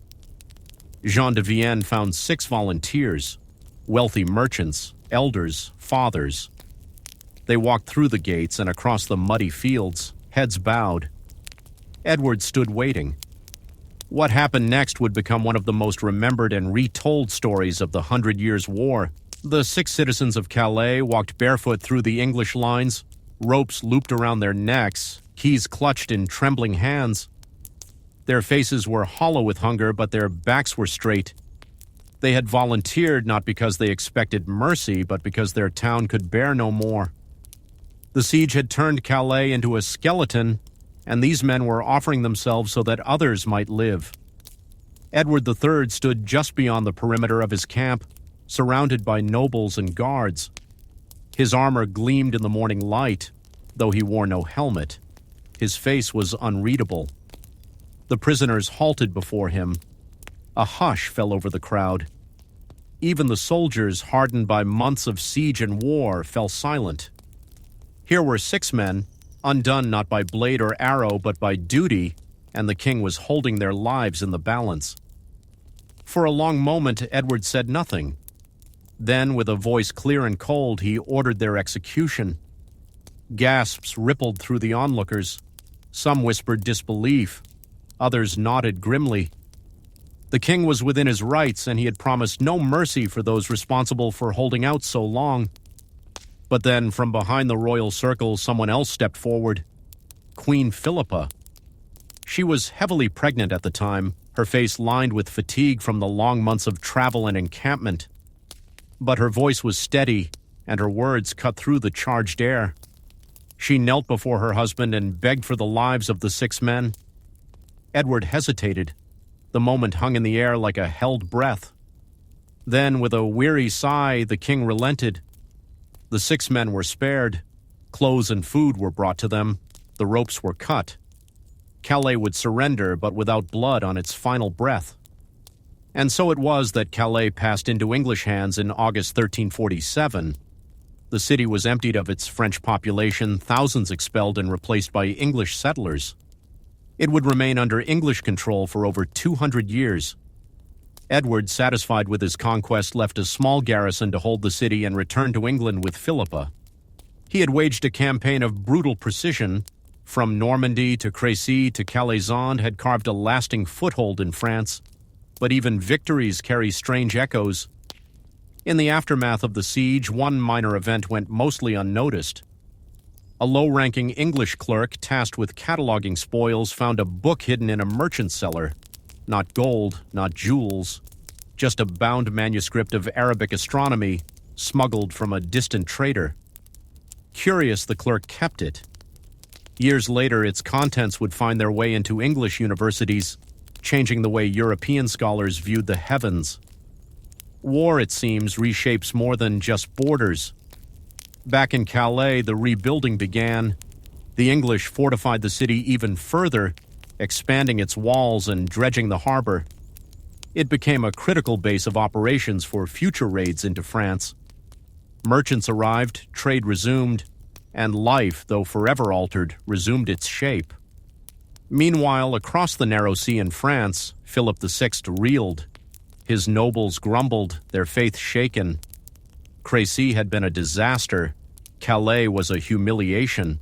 Jean de Vienne found 6 volunteers, wealthy merchants, elders, fathers. They walked through the gates and across the muddy fields, heads bowed. Edward stood waiting. What happened next would become one of the most remembered and retold stories of the 100 Years' War. The 6 citizens of Calais walked barefoot through the English lines, ropes looped around their necks, keys clutched in trembling hands. Their faces were hollow with hunger, but their backs were straight. They had volunteered not because they expected mercy, but because their town could bear no more. The siege had turned Calais into a skeleton, and these men were offering themselves so that others might live. Edward III stood just beyond the perimeter of his camp, surrounded by nobles and guards. His armor gleamed in the morning light, though he wore no helmet. His face was unreadable. The prisoners halted before him. A hush fell over the crowd. Even the soldiers, hardened by months of siege and war, fell silent. Here were 6 men, undone not by blade or arrow but by duty, and the king was holding their lives in the balance. For a long moment Edward said nothing. Then, with a voice clear and cold, he ordered their execution. Gasps rippled through the onlookers. Some whispered disbelief. Others nodded grimly. The king was within his rights, and he had promised no mercy for those responsible for holding out so long. But then, from behind the royal circle, someone else stepped forward. Queen Philippa. She was heavily pregnant at the time, her face lined with fatigue from the long months of travel and encampment. But her voice was steady, and her words cut through the charged air. She knelt before her husband and begged for the lives of the 6 men. Edward hesitated. The moment hung in the air like a held breath. Then, with a weary sigh, the king relented. The 6 men were spared. Clothes and food were brought to them. The ropes were cut. Calais would surrender, but without blood on its final breath. And so it was that Calais passed into English hands in August 1347. The city was emptied of its French population, thousands expelled and replaced by English settlers. It would remain under English control for over 200 years. Edward, satisfied with his conquest, left a small garrison to hold the city and returned to England with Philippa. He had waged a campaign of brutal precision. From Normandy to Crécy to Calais had carved a lasting foothold in France. But even victories carry strange echoes. In the aftermath of the siege, one minor event went mostly unnoticed. A low-ranking English clerk tasked with cataloging spoils found a book hidden in a merchant's cellar. Not gold, not jewels, just a bound manuscript of Arabic astronomy smuggled from a distant trader. Curious, the clerk kept it. Years later, its contents would find their way into English universities, changing the way European scholars viewed the heavens. War, it seems, reshapes more than just borders. Back in Calais, the rebuilding began. The English fortified the city even further, expanding its walls and dredging the harbor. It became a critical base of operations for future raids into France. Merchants arrived, trade resumed, and life, though forever altered, resumed its shape. Meanwhile, across the narrow sea in France, Philip VI reeled. His nobles grumbled, their faith shaken. Crécy had been a disaster. Calais was a humiliation.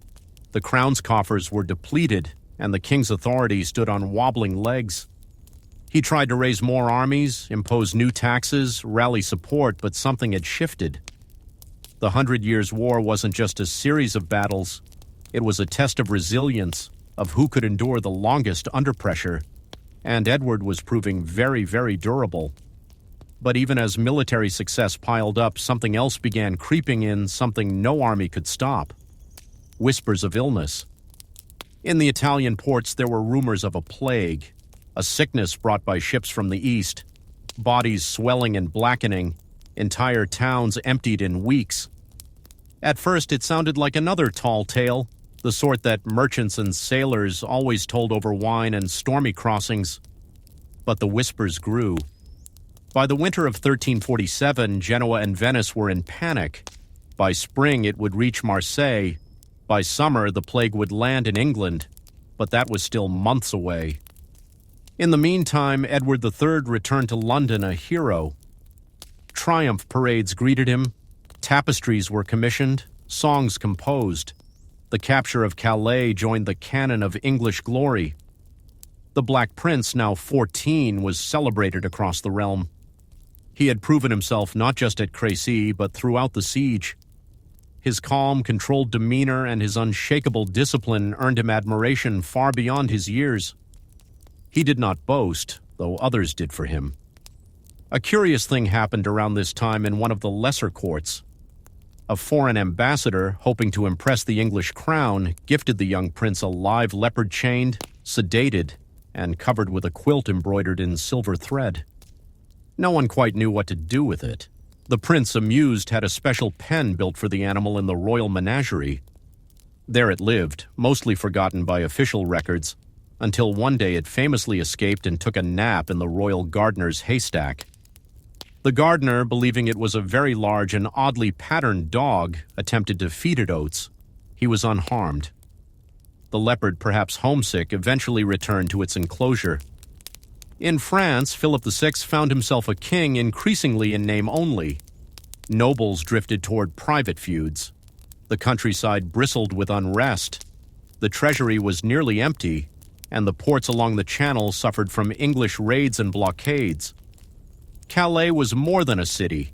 The crown's coffers were depleted, and the king's authority stood on wobbling legs. He tried to raise more armies, impose new taxes, rally support, but something had shifted. The 100 Years' War wasn't just a series of battles. It was a test of resilience, of who could endure the longest under pressure. And Edward was proving very, very durable. But even as military success piled up, something else began creeping in, something no army could stop. Whispers of illness. In the Italian ports, there were rumors of a plague, a sickness brought by ships from the east, bodies swelling and blackening, entire towns emptied in weeks. At first, it sounded like another tall tale, the sort that merchants and sailors always told over wine and stormy crossings. But the whispers grew. By the winter of 1347, Genoa and Venice were in panic. By spring, it would reach Marseille. By summer, the plague would land in England, but that was still months away. In the meantime, Edward III returned to London a hero. Triumph parades greeted him, tapestries were commissioned, songs composed. The capture of Calais joined the canon of English glory. The Black Prince, now 14, was celebrated across the realm. He had proven himself not just at Crécy, but throughout the siege. His calm, controlled demeanor and his unshakable discipline earned him admiration far beyond his years. He did not boast, though others did for him. A curious thing happened around this time in one of the lesser courts. A foreign ambassador, hoping to impress the English crown, gifted the young prince a live leopard chained, sedated, and covered with a quilt embroidered in silver thread. No one quite knew what to do with it. The prince, amused, had a special pen built for the animal in the royal menagerie. There it lived, mostly forgotten by official records, until one day it famously escaped and took a nap in the royal gardener's haystack. The gardener, believing it was a very large and oddly patterned dog, attempted to feed it oats. He was unharmed. The leopard, perhaps homesick, eventually returned to its enclosure. In France, Philip VI found himself a king increasingly in name only. Nobles drifted toward private feuds. The countryside bristled with unrest. The treasury was nearly empty, and the ports along the Channel suffered from English raids and blockades. Calais was more than a city.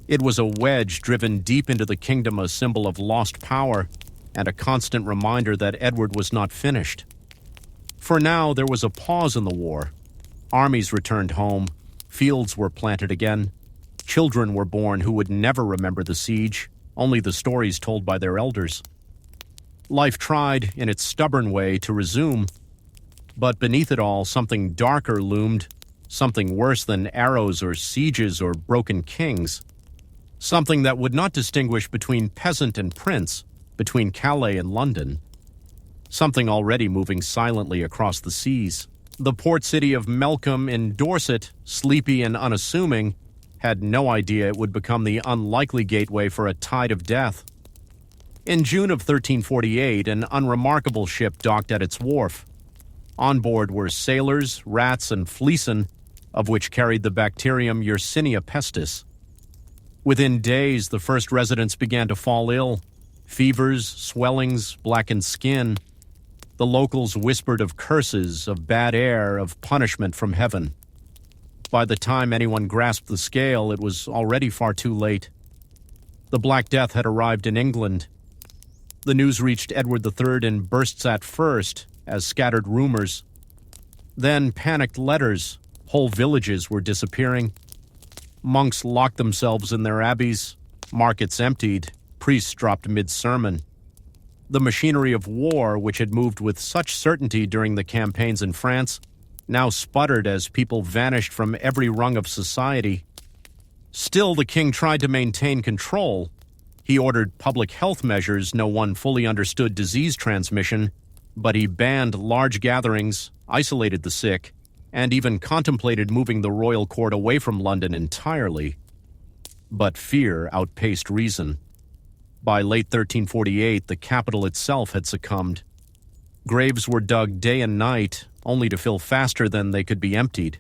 It was a wedge driven deep into the kingdom, a symbol of lost power, and a constant reminder that Edward was not finished. For now, there was a pause in the war. Armies returned home, fields were planted again, children were born who would never remember the siege, only the stories told by their elders. Life tried, in its stubborn way, to resume, but beneath it all, something darker loomed, something worse than arrows or sieges or broken kings, something that would not distinguish between peasant and prince, between Calais and London, something already moving silently across the seas. The port city of Melcombe in Dorset, sleepy and unassuming, had no idea it would become the unlikely gateway for a tide of death. In June of 1348, an unremarkable ship docked at its wharf. On board were sailors, rats, and fleecen, of which carried the bacterium Yersinia pestis. Within days, the first residents began to fall ill. Fevers, swellings, blackened skin. The locals whispered of curses, of bad air, of punishment from heaven. By the time anyone grasped the scale, it was already far too late. The Black Death had arrived in England. The news reached Edward III in bursts at first, as scattered rumors. Then panicked letters. Whole villages were disappearing. Monks locked themselves in their abbeys. Markets emptied. Priests dropped mid-sermon. The machinery of war, which had moved with such certainty during the campaigns in France, now sputtered as people vanished from every rung of society. Still, the king tried to maintain control. He ordered public health measures. No one fully understood disease transmission, but he banned large gatherings, isolated the sick, and even contemplated moving the royal court away from London entirely. But fear outpaced reason. By late 1348, the capital itself had succumbed. Graves were dug day and night, only to fill faster than they could be emptied.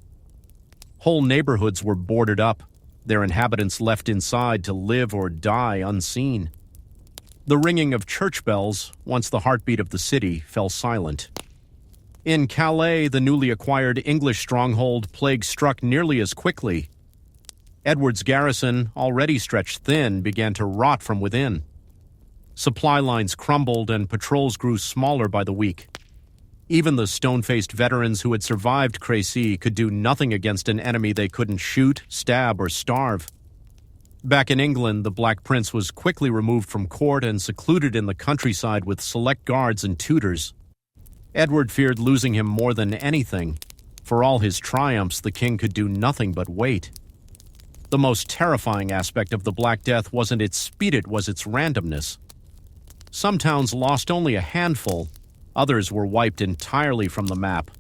Whole neighborhoods were boarded up, their inhabitants left inside to live or die unseen. The ringing of church bells, once the heartbeat of the city, fell silent. In Calais, the newly acquired English stronghold, plague struck nearly as quickly. Edward's garrison, already stretched thin, began to rot from within. Supply lines crumbled and patrols grew smaller by the week. Even the stone-faced veterans who had survived Crécy could do nothing against an enemy they couldn't shoot, stab, or starve. Back in England, the Black Prince was quickly removed from court and secluded in the countryside with select guards and tutors. Edward feared losing him more than anything. For all his triumphs, the king could do nothing but wait. The most terrifying aspect of the Black Death wasn't its speed, it was its randomness. Some towns lost only a handful, others were wiped entirely from the map.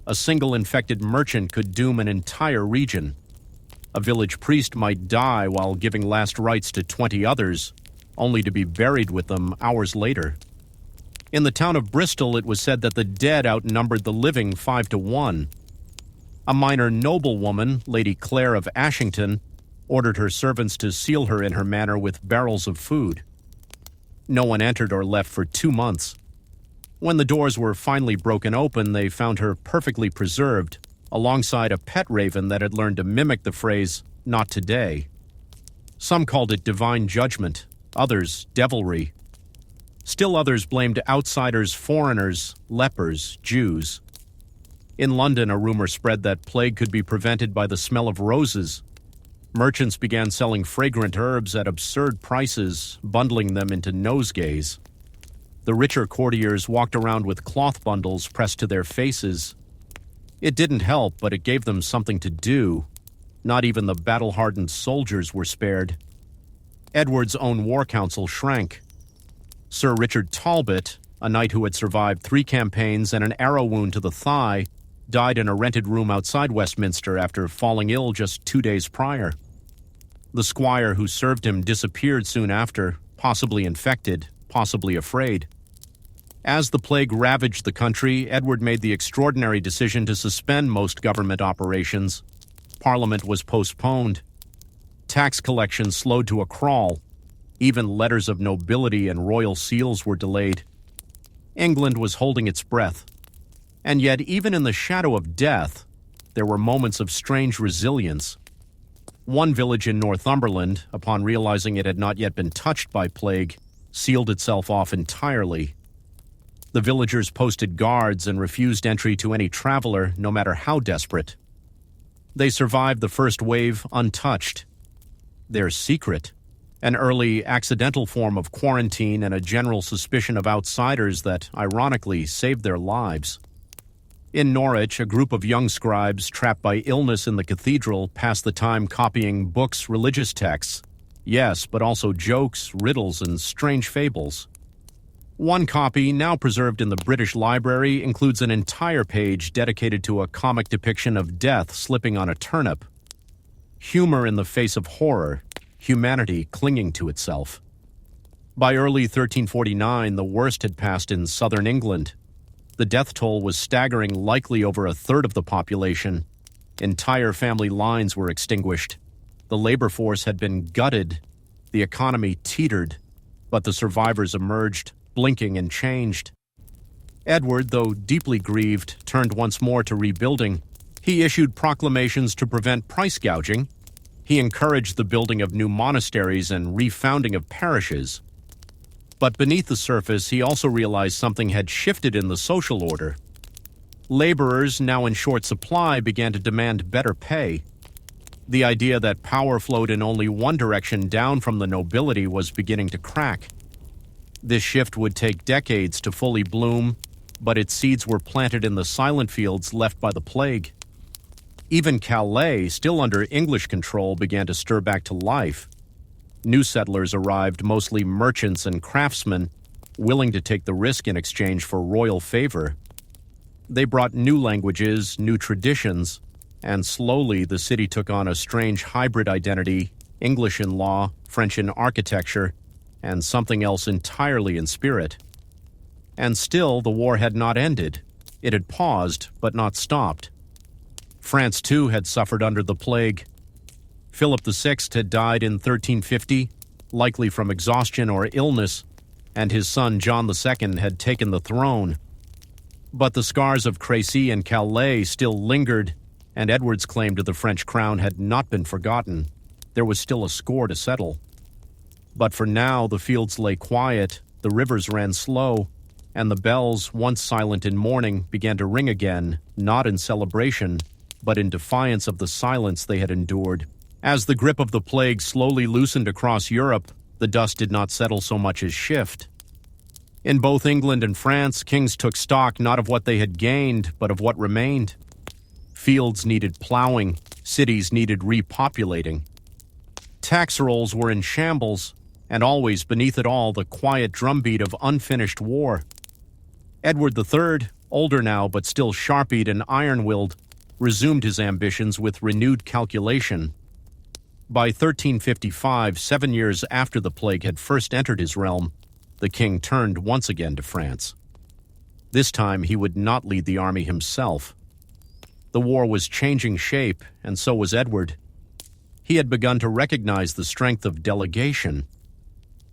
A single infected merchant could doom an entire region. A village priest might die while giving last rites to 20 others, only to be buried with them hours later. In the town of Bristol, it was said that the dead outnumbered the living 5-1. A minor noblewoman, Lady Clare of Ashington, ordered her servants to seal her in her manor with barrels of food. No one entered or left for 2 months. When the doors were finally broken open, they found her perfectly preserved, alongside a pet raven that had learned to mimic the phrase, "Not today." Some called it divine judgment, others devilry. Still others blamed outsiders, foreigners, lepers, Jews. In London, a rumor spread that plague could be prevented by the smell of roses. Merchants began selling fragrant herbs at absurd prices, bundling them into nosegays. The richer courtiers walked around with cloth bundles pressed to their faces. It didn't help, but it gave them something to do. Not even the battle-hardened soldiers were spared. Edward's own war council shrank. Sir Richard Talbot, a knight who had survived 3 campaigns and an arrow wound to the thigh, died in a rented room outside Westminster after falling ill just 2 days prior. The squire who served him disappeared soon after, possibly infected, possibly afraid. As the plague ravaged the country, Edward made the extraordinary decision to suspend most government operations. Parliament was postponed. Tax collection slowed to a crawl. Even letters of nobility and royal seals were delayed. England was holding its breath. And yet, even in the shadow of death, there were moments of strange resilience. One village in Northumberland, upon realizing it had not yet been touched by plague, sealed itself off entirely. The villagers posted guards and refused entry to any traveler, no matter how desperate. They survived the first wave untouched. Their secret, an early accidental form of quarantine and a general suspicion of outsiders that, ironically, saved their lives. In Norwich, a group of young scribes trapped by illness in the cathedral passed the time copying books, religious texts. Yes, but also jokes, riddles, and strange fables. One copy, now preserved in the British Library, includes an entire page dedicated to a comic depiction of death slipping on a turnip. Humor in the face of horror, humanity clinging to itself. By early 1349, the worst had passed in southern England. The death toll was staggering, likely over 1/3 of the population. Entire family lines were extinguished. The labor force had been gutted. The economy teetered. But the survivors emerged, blinking and changed. Edward, though deeply grieved, turned once more to rebuilding. He issued proclamations to prevent price gouging. He encouraged the building of new monasteries and refounding of parishes. But beneath the surface, he also realized something had shifted in the social order. Laborers, now in short supply, began to demand better pay. The idea that power flowed in only one direction down from the nobility was beginning to crack. This shift would take decades to fully bloom, but its seeds were planted in the silent fields left by the plague. Even Calais, still under English control, began to stir back to life. New settlers arrived, mostly merchants and craftsmen, willing to take the risk in exchange for royal favor. They brought new languages, new traditions, and slowly the city took on a strange hybrid identity, English in law, French in architecture, and something else entirely in spirit. And still, the war had not ended. It had paused, but not stopped. France, too, had suffered under the plague. Philip VI had died in 1350, likely from exhaustion or illness, and his son John II had taken the throne. But the scars of Crécy and Calais still lingered, and Edward's claim to the French crown had not been forgotten. There was still a score to settle. But for now, the fields lay quiet, the rivers ran slow, and the bells, once silent in mourning, began to ring again, not in celebration, but in defiance of the silence they had endured. As the grip of the plague slowly loosened across Europe, the dust did not settle so much as shift. In both England and France, kings took stock not of what they had gained, but of what remained. Fields needed plowing, cities needed repopulating. Tax rolls were in shambles, and always beneath it all the quiet drumbeat of unfinished war. Edward III, older now but still sharp-eyed and iron-willed, resumed his ambitions with renewed calculation. By 1355, 7 years after the plague had first entered his realm, the king turned once again to France. This time he would not lead the army himself. The war was changing shape, and so was Edward. He had begun to recognize the strength of delegation.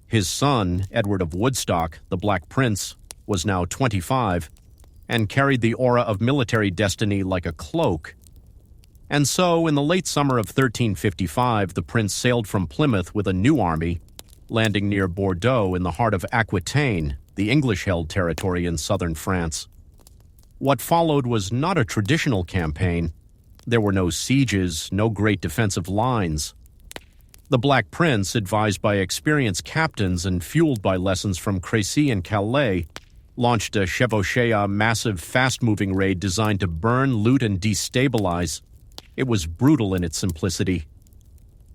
His son, Edward of Woodstock, the Black Prince, was now 25, and carried the aura of military destiny like a cloak. And so, in the late summer of 1355, the prince sailed from Plymouth with a new army, landing near Bordeaux in the heart of Aquitaine, the English-held territory in southern France. What followed was not a traditional campaign. There were no sieges, no great defensive lines. The Black Prince, advised by experienced captains and fueled by lessons from Crécy and Calais, launched a chevauchée, massive, fast-moving raid designed to burn, loot, and destabilize. It was brutal in its simplicity.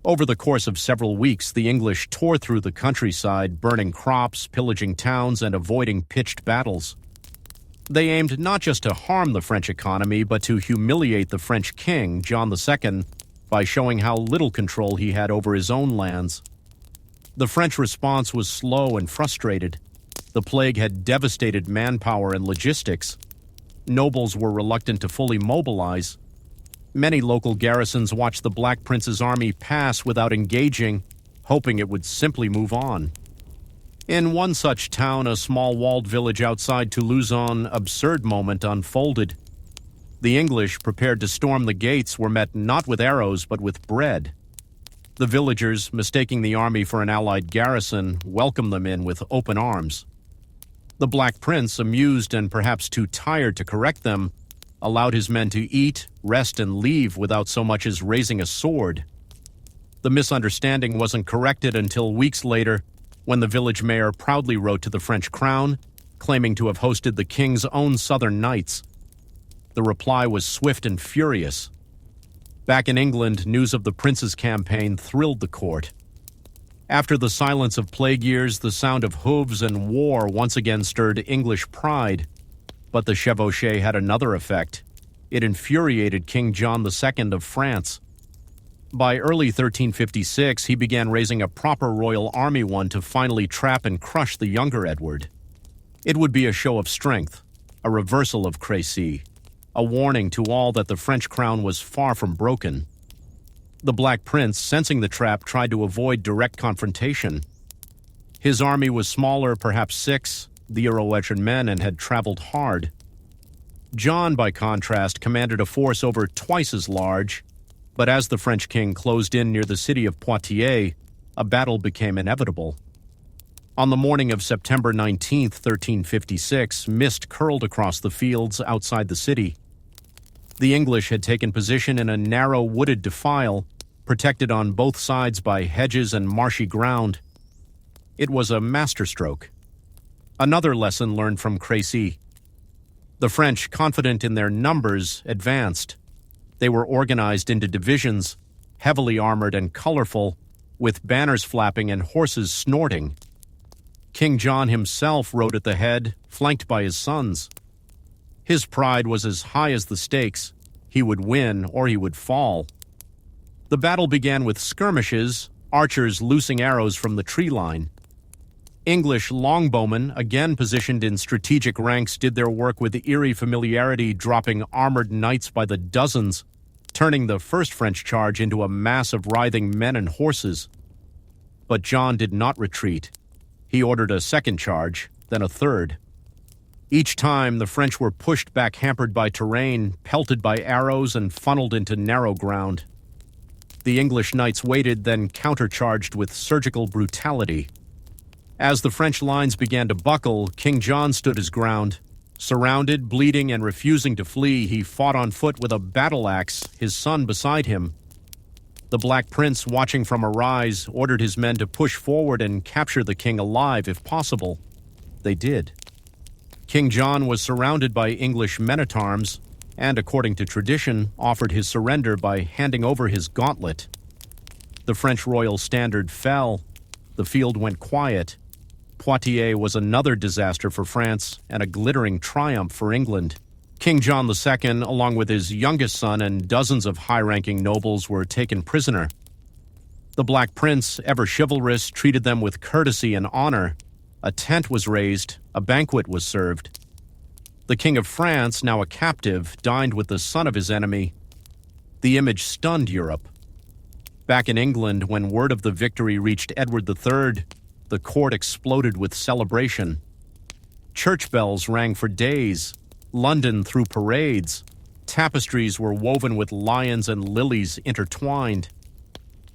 Over the course of several weeks, the English tore through the countryside, burning crops, pillaging towns, and avoiding pitched battles. They aimed not just to harm the French economy, but to humiliate the French king, John II, by showing how little control he had over his own lands. The French response was slow and frustrated. The plague had devastated manpower and logistics. Nobles were reluctant to fully mobilize. Many local garrisons watched the Black Prince's army pass without engaging, hoping it would simply move on. In one such town, a small walled village outside Toulouse, an absurd moment unfolded. The English, prepared to storm the gates, were met not with arrows but with bread. The villagers, mistaking the army for an allied garrison, welcomed them in with open arms. The Black Prince, amused and perhaps too tired to correct them, allowed his men to eat, rest, and leave without so much as raising a sword. The misunderstanding wasn't corrected until weeks later, when the village mayor proudly wrote to the French crown, claiming to have hosted the king's own southern knights. The reply was swift and furious. Back in England, news of the prince's campaign thrilled the court. After the silence of plague years, the sound of hooves and war once again stirred English pride. But the chevauchée had another effect. It infuriated King John II of France. By early 1356, he began raising a proper royal army, one to finally trap and crush the younger Edward. It would be a show of strength, a reversal of Crécy, a warning to all that the French crown was far from broken. The Black Prince, sensing the trap, tried to avoid direct confrontation. His army was smaller, perhaps 6, the Iroquoian men, and had traveled hard. John, by contrast, commanded a force over twice as large, but as the French king closed in near the city of Poitiers, a battle became inevitable. On the morning of September 19, 1356, mist curled across the fields outside the city. The English had taken position in a narrow wooded defile, protected on both sides by hedges and marshy ground. It was a masterstroke. Another lesson learned from Crécy. The French, confident in their numbers, advanced. They were organized into divisions, heavily armored and colorful, with banners flapping and horses snorting. King John himself rode at the head, flanked by his sons. His pride was as high as the stakes. He would win or he would fall. The battle began with skirmishes, archers loosing arrows from the tree line. English longbowmen, again positioned in strategic ranks, did their work with eerie familiarity, dropping armored knights by the dozens, turning the first French charge into a mass of writhing men and horses. But John did not retreat. He ordered a second charge, then a third. Each time, the French were pushed back, hampered by terrain, pelted by arrows, and funneled into narrow ground. The English knights waited, then countercharged with surgical brutality. As the French lines began to buckle, King John stood his ground. Surrounded, bleeding, and refusing to flee, he fought on foot with a battle-axe, his son beside him. The Black Prince, watching from a rise, ordered his men to push forward and capture the king alive if possible. They did. King John was surrounded by English men-at-arms and, according to tradition, offered his surrender by handing over his gauntlet. The French royal standard fell. The field went quiet. Poitiers was another disaster for France and a glittering triumph for England. King John II, along with his youngest son and dozens of high-ranking nobles, were taken prisoner. The Black Prince, ever chivalrous, treated them with courtesy and honor. A tent was raised, a banquet was served. The King of France, now a captive, dined with the son of his enemy. The image stunned Europe. Back in England, when word of the victory reached Edward III, the court exploded with celebration. Church bells rang for days. London threw parades. Tapestries were woven with lions and lilies intertwined.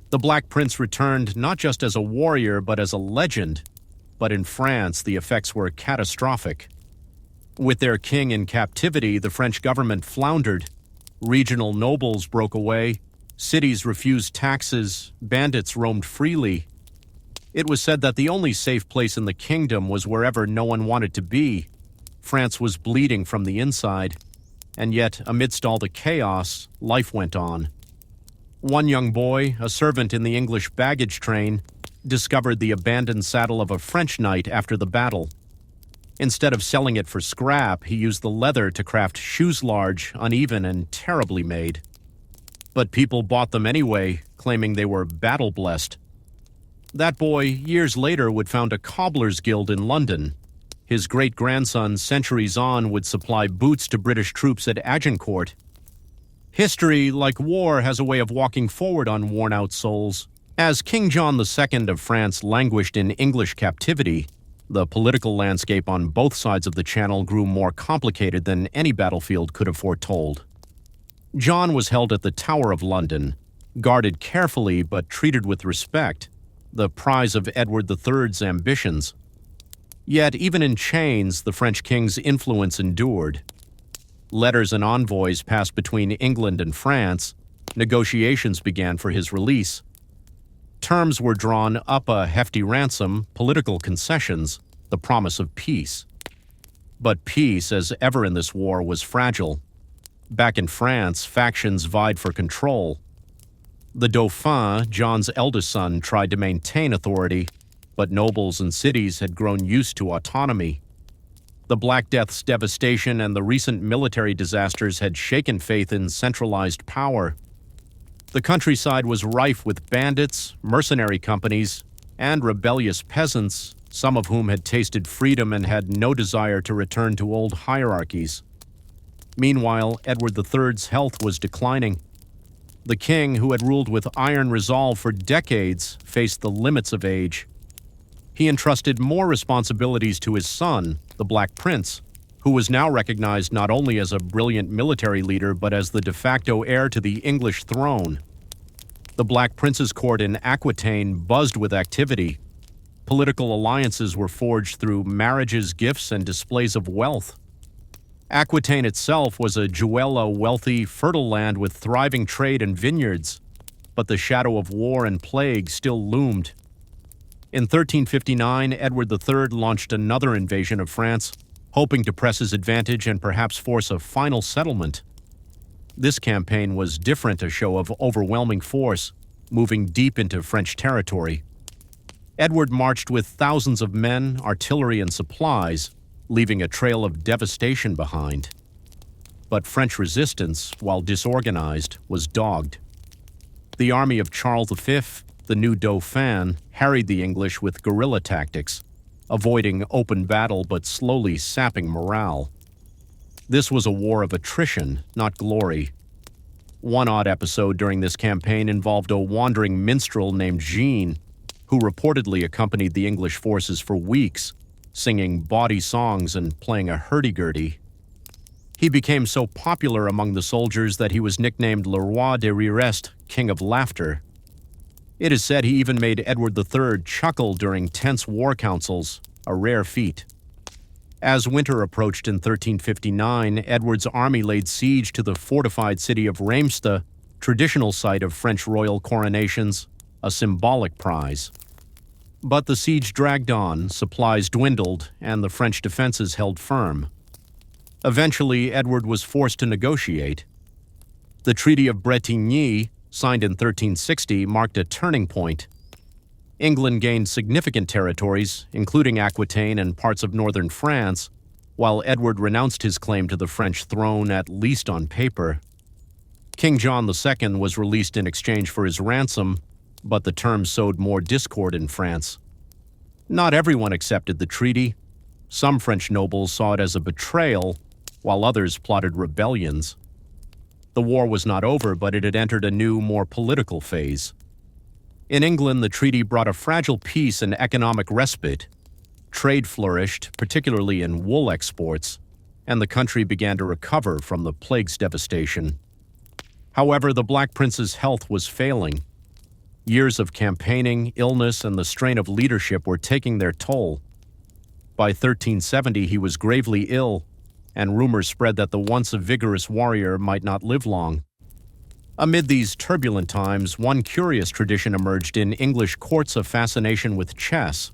The Black Prince returned not just as a warrior but as a legend. But in France, the effects were catastrophic. With their king in captivity, the French government floundered. Regional nobles broke away. Cities refused taxes. Bandits roamed freely. It was said that the only safe place in the kingdom was wherever no one wanted to be. France was bleeding from the inside. And yet, amidst all the chaos, life went on. One young boy, a servant in the English baggage train, discovered the abandoned saddle of a French knight after the battle. Instead of selling it for scrap, he used the leather to craft shoes large, uneven, and terribly made. But people bought them anyway, claiming they were battle-blessed. That boy, years later, would found a cobbler's guild in London. His great-grandson, centuries on, would supply boots to British troops at Agincourt. History, like war, has a way of walking forward on worn-out souls. As King John II of France languished in English captivity, the political landscape on both sides of the Channel grew more complicated than any battlefield could have foretold. John was held at the Tower of London, guarded carefully but treated with respect, the prize of Edward III's ambitions. Yet, even in chains, the French king's influence endured. Letters and envoys passed between England and France. Negotiations began for his release. Terms were drawn up: a hefty ransom, political concessions, the promise of peace. But peace, as ever in this war, was fragile. Back in France, factions vied for control. The Dauphin, John's eldest son, tried to maintain authority, but nobles and cities had grown used to autonomy. The Black Death's devastation and the recent military disasters had shaken faith in centralized power. The countryside was rife with bandits, mercenary companies, and rebellious peasants, some of whom had tasted freedom and had no desire to return to old hierarchies. Meanwhile, Edward III's health was declining. The king, who had ruled with iron resolve for decades, faced the limits of age. He entrusted more responsibilities to his son, the Black Prince, who was now recognized not only as a brilliant military leader but as the de facto heir to the English throne. The Black Prince's court in Aquitaine buzzed with activity. Political alliances were forged through marriages, gifts, and displays of wealth. Aquitaine itself was a jewel, a wealthy, fertile land with thriving trade and vineyards, but the shadow of war and plague still loomed. In 1359, Edward III launched another invasion of France, hoping to press his advantage and perhaps force a final settlement. This campaign was different, a show of overwhelming force, moving deep into French territory. Edward marched with thousands of men, artillery, and supplies, leaving a trail of devastation behind. But French resistance, while disorganized, was dogged. The army of Charles V, the new Dauphin, harried the English with guerrilla tactics, avoiding open battle but slowly sapping morale. This was a war of attrition, not glory. One odd episode during this campaign involved a wandering minstrel named Jean, who reportedly accompanied the English forces for weeks, singing bawdy songs and playing a hurdy-gurdy. He became so popular among the soldiers that he was nicknamed Le Roi de Rire, King of Laughter. It is said he even made Edward III chuckle during tense war councils, a rare feat. As winter approached in 1359, Edward's army laid siege to the fortified city of Reims, traditional site of French royal coronations, a symbolic prize. But the siege dragged on, supplies dwindled, and the French defenses held firm. Eventually, Edward was forced to negotiate. The Treaty of Bretigny, signed in 1360, marked a turning point. England gained significant territories, including Aquitaine and parts of northern France, while Edward renounced his claim to the French throne, at least on paper. King John II was released in exchange for his ransom, but the terms sowed more discord in France. Not everyone accepted the treaty. Some French nobles saw it as a betrayal, while others plotted rebellions. The war was not over, but it had entered a new, more political phase. In England, the treaty brought a fragile peace and economic respite. Trade flourished, particularly in wool exports, and the country began to recover from the plague's devastation. However, the Black Prince's health was failing. Years of campaigning, illness, and the strain of leadership were taking their toll. By 1370, he was gravely ill, and rumors spread that the once vigorous warrior might not live long. Amid these turbulent times, one curious tradition emerged in English courts: a fascination with chess.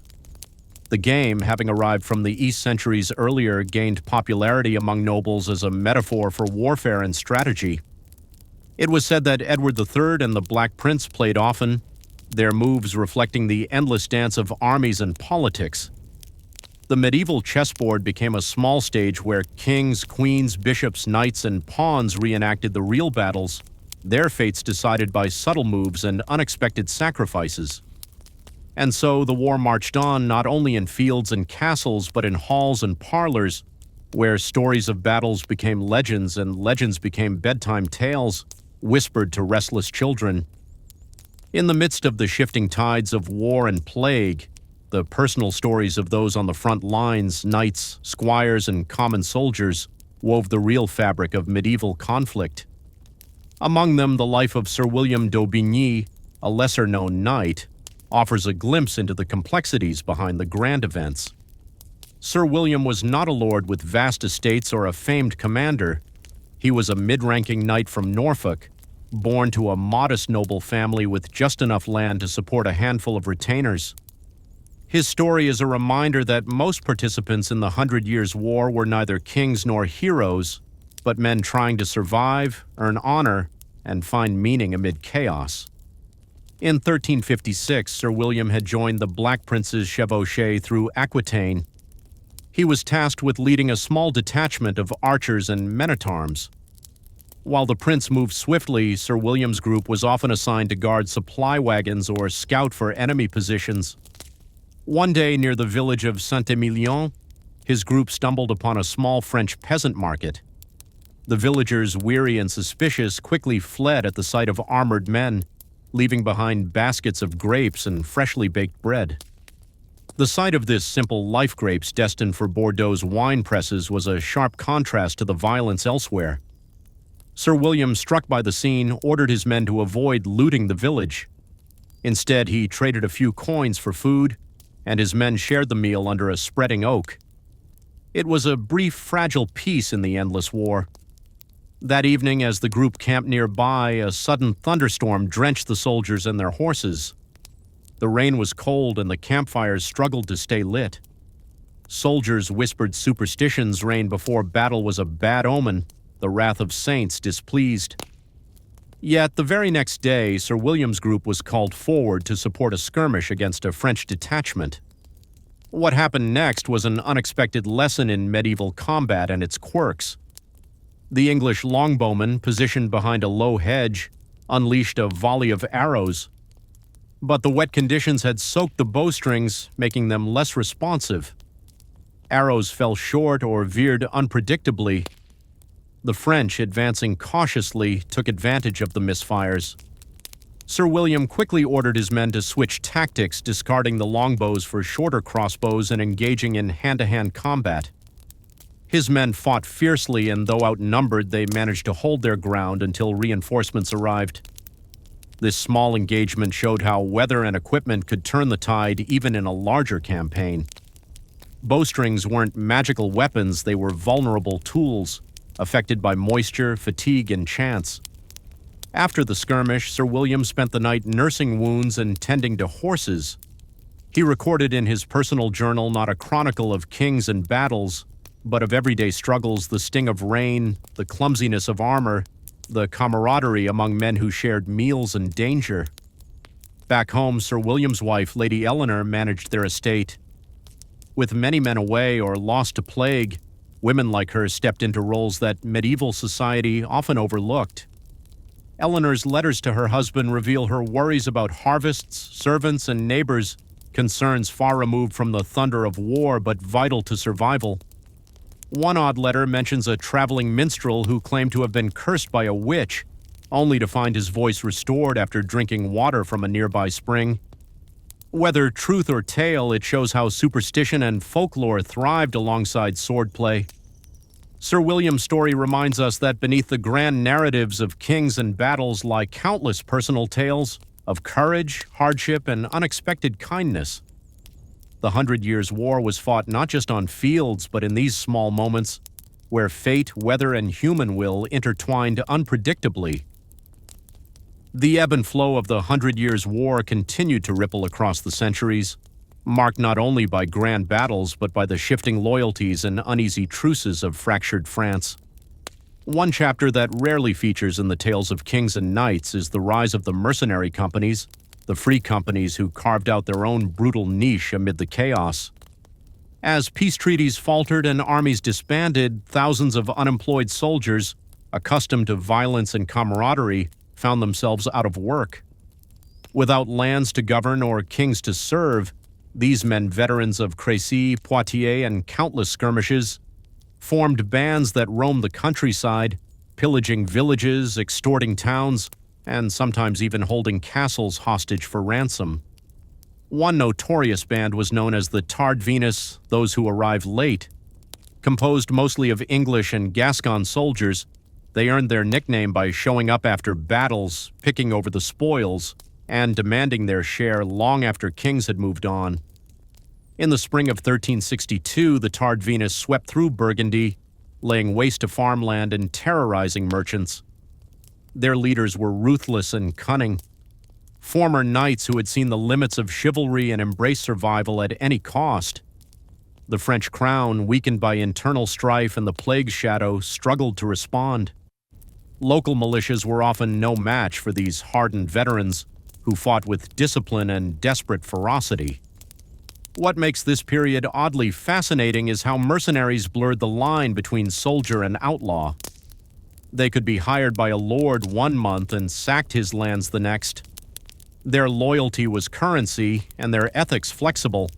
The game, having arrived from the East centuries earlier, gained popularity among nobles as a metaphor for warfare and strategy. It was said that Edward III and the Black Prince played often, their moves reflecting the endless dance of armies and politics. The medieval chessboard became a small stage where kings, queens, bishops, knights, and pawns reenacted the real battles, their fates decided by subtle moves and unexpected sacrifices. And so the war marched on not only in fields and castles but in halls and parlors, where stories of battles became legends and legends became bedtime tales, whispered to restless children. In the midst of the shifting tides of war and plague, the personal stories of those on the front lines, knights, squires, and common soldiers, wove the real fabric of medieval conflict. Among them, the life of Sir William d'Aubigny, a lesser-known knight, offers a glimpse into the complexities behind the grand events. Sir William was not a lord with vast estates or a famed commander. He was a mid-ranking knight from Norfolk, born to a modest noble family with just enough land to support a handful of retainers. His story is a reminder that most participants in the 100 Years' War were neither kings nor heroes, but men trying to survive, earn honor, and find meaning amid chaos. In 1356, Sir William had joined the Black Prince's chevauchée through Aquitaine. He was tasked with leading a small detachment of archers and men-at-arms. While the prince moved swiftly, Sir William's group was often assigned to guard supply wagons or scout for enemy positions. One day near the village of Saint-Émilion, his group stumbled upon a small French peasant market. The villagers, weary and suspicious, quickly fled at the sight of armored men, leaving behind baskets of grapes and freshly baked bread. The sight of this simple life grapes destined for Bordeaux's wine presses was a sharp contrast to the violence elsewhere. Sir William, struck by the scene, ordered his men to avoid looting the village. Instead, he traded a few coins for food, and his men shared the meal under a spreading oak. It was a brief, fragile peace in the endless war. That evening, as the group camped nearby, a sudden thunderstorm drenched the soldiers and their horses. The rain was cold and the campfires struggled to stay lit. Soldiers whispered superstitions rain before battle was a bad omen, the wrath of saints displeased. Yet the very next day, Sir William's group was called forward to support a skirmish against a French detachment. What happened next was an unexpected lesson in medieval combat and its quirks. The English longbowmen, positioned behind a low hedge, unleashed a volley of arrows. But the wet conditions had soaked the bowstrings, making them less responsive. Arrows fell short or veered unpredictably. The French, advancing cautiously, took advantage of the misfires. Sir William quickly ordered his men to switch tactics, discarding the longbows for shorter crossbows and engaging in hand-to-hand combat. His men fought fiercely, and though outnumbered, they managed to hold their ground until reinforcements arrived. This small engagement showed how weather and equipment could turn the tide even in a larger campaign. Bowstrings weren't magical weapons, they were vulnerable tools, affected by moisture, fatigue, and chance. After the skirmish, Sir William spent the night nursing wounds and tending to horses. He recorded in his personal journal not a chronicle of kings and battles, but of everyday struggles, the sting of rain, the clumsiness of armor, the camaraderie among men who shared meals and danger. Back home, Sir William's wife, Lady Eleanor, managed their estate. With many men away or lost to plague, women like her stepped into roles that medieval society often overlooked. Eleanor's letters to her husband reveal her worries about harvests, servants, and neighbors, concerns far removed from the thunder of war but vital to survival. One odd letter mentions a traveling minstrel who claimed to have been cursed by a witch, only to find his voice restored after drinking water from a nearby spring. Whether truth or tale, it shows how superstition and folklore thrived alongside swordplay. Sir William's story reminds us that beneath the grand narratives of kings and battles lie countless personal tales of courage, hardship, and unexpected kindness. The 100 Years' War was fought not just on fields, but in these small moments where fate, weather, and human will intertwined unpredictably. The ebb and flow of the 100 Years' War continued to ripple across the centuries, marked not only by grand battles but by the shifting loyalties and uneasy truces of fractured France. One chapter that rarely features in the tales of kings and knights is the rise of the mercenary companies, the free companies who carved out their own brutal niche amid the chaos. As peace treaties faltered and armies disbanded, thousands of unemployed soldiers, accustomed to violence and camaraderie, found themselves out of work. Without lands to govern or kings to serve, these men, veterans of Crécy, Poitiers, and countless skirmishes, formed bands that roamed the countryside, pillaging villages, extorting towns, and sometimes even holding castles hostage for ransom. One notorious band was known as the Tardvenus, those who arrived late. Composed mostly of English and Gascon soldiers, they earned their nickname by showing up after battles, picking over the spoils, and demanding their share long after kings had moved on. In the spring of 1362, the Tardvenus swept through Burgundy, laying waste to farmland and terrorizing merchants. Their leaders were ruthless and cunning. Former knights who had seen the limits of chivalry and embraced survival at any cost. The French crown, weakened by internal strife and the plague's shadow, struggled to respond. Local militias were often no match for these hardened veterans who fought with discipline and desperate ferocity. What makes this period oddly fascinating is how mercenaries blurred the line between soldier and outlaw. They could be hired by a lord one month and sacked his lands the next. Their loyalty was currency and their ethics flexible.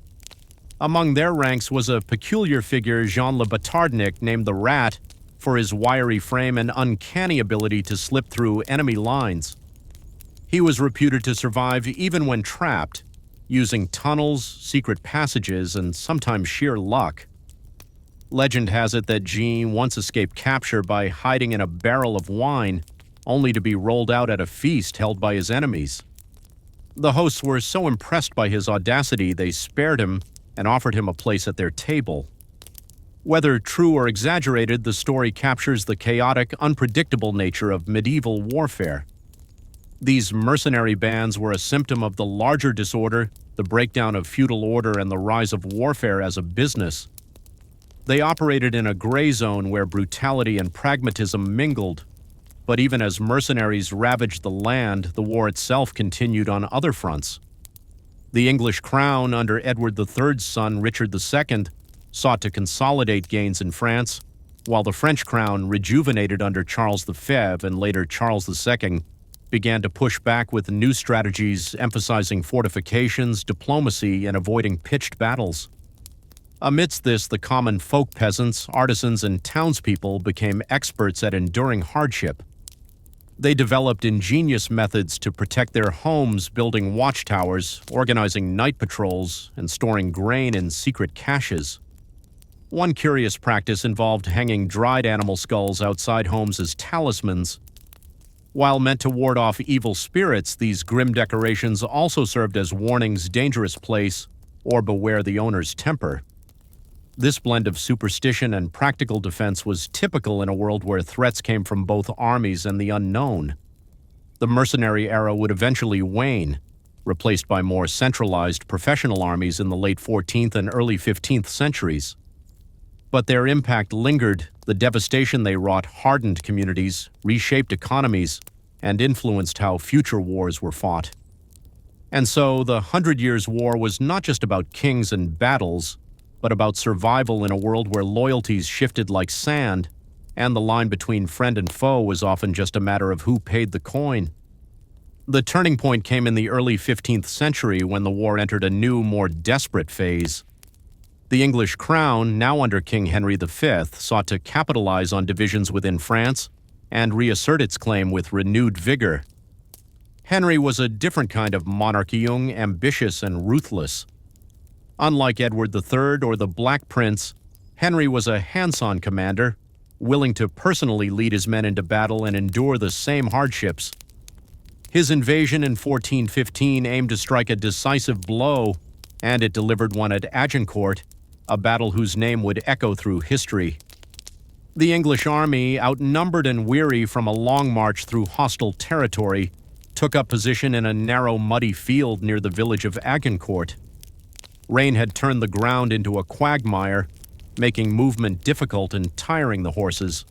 Among their ranks was a peculiar figure, Jean le Batardnik, named the Rat, for his wiry frame and uncanny ability to slip through enemy lines. He was reputed to survive even when trapped, using tunnels, secret passages, and sometimes sheer luck. Legend has it that Jean once escaped capture by hiding in a barrel of wine, only to be rolled out at a feast held by his enemies. The hosts were so impressed by his audacity they spared him and offered him a place at their table. Whether true or exaggerated, the story captures the chaotic, unpredictable nature of medieval warfare. These mercenary bands were a symptom of the larger disorder, the breakdown of feudal order, and the rise of warfare as a business. They operated in a gray zone where brutality and pragmatism mingled. But even as mercenaries ravaged the land, the war itself continued on other fronts. The English crown, under Edward III's son Richard II, sought to consolidate gains in France, while the French crown, rejuvenated under Charles V and later Charles II, began to push back with new strategies emphasizing fortifications, diplomacy, and avoiding pitched battles. Amidst this, the common folk peasants, artisans, and townspeople became experts at enduring hardship. They developed ingenious methods to protect their homes, building watchtowers, organizing night patrols, and storing grain in secret caches. One curious practice involved hanging dried animal skulls outside homes as talismans. While meant to ward off evil spirits, these grim decorations also served as warnings: dangerous place, or beware the owner's temper. This blend of superstition and practical defense was typical in a world where threats came from both armies and the unknown. The mercenary era would eventually wane, replaced by more centralized professional armies in the late 14th and early 15th centuries. But their impact lingered. The devastation they wrought hardened communities, reshaped economies, and influenced how future wars were fought. And so, the 100 Years' War was not just about kings and battles, but about survival in a world where loyalties shifted like sand, and the line between friend and foe was often just a matter of who paid the coin. The turning point came in the early 15th century when the war entered a new, more desperate phase. The English crown, now under King Henry V, sought to capitalize on divisions within France and reassert its claim with renewed vigor. Henry was a different kind of monarch, young, ambitious, and ruthless. Unlike Edward III or the Black Prince, Henry was a hands-on commander, willing to personally lead his men into battle and endure the same hardships. His invasion in 1415 aimed to strike a decisive blow, and it delivered one at Agincourt, a battle whose name would echo through history. The English army, outnumbered and weary from a long march through hostile territory, took up position in a narrow, muddy field near the village of Agincourt. Rain had turned the ground into a quagmire, making movement difficult and tiring the horses.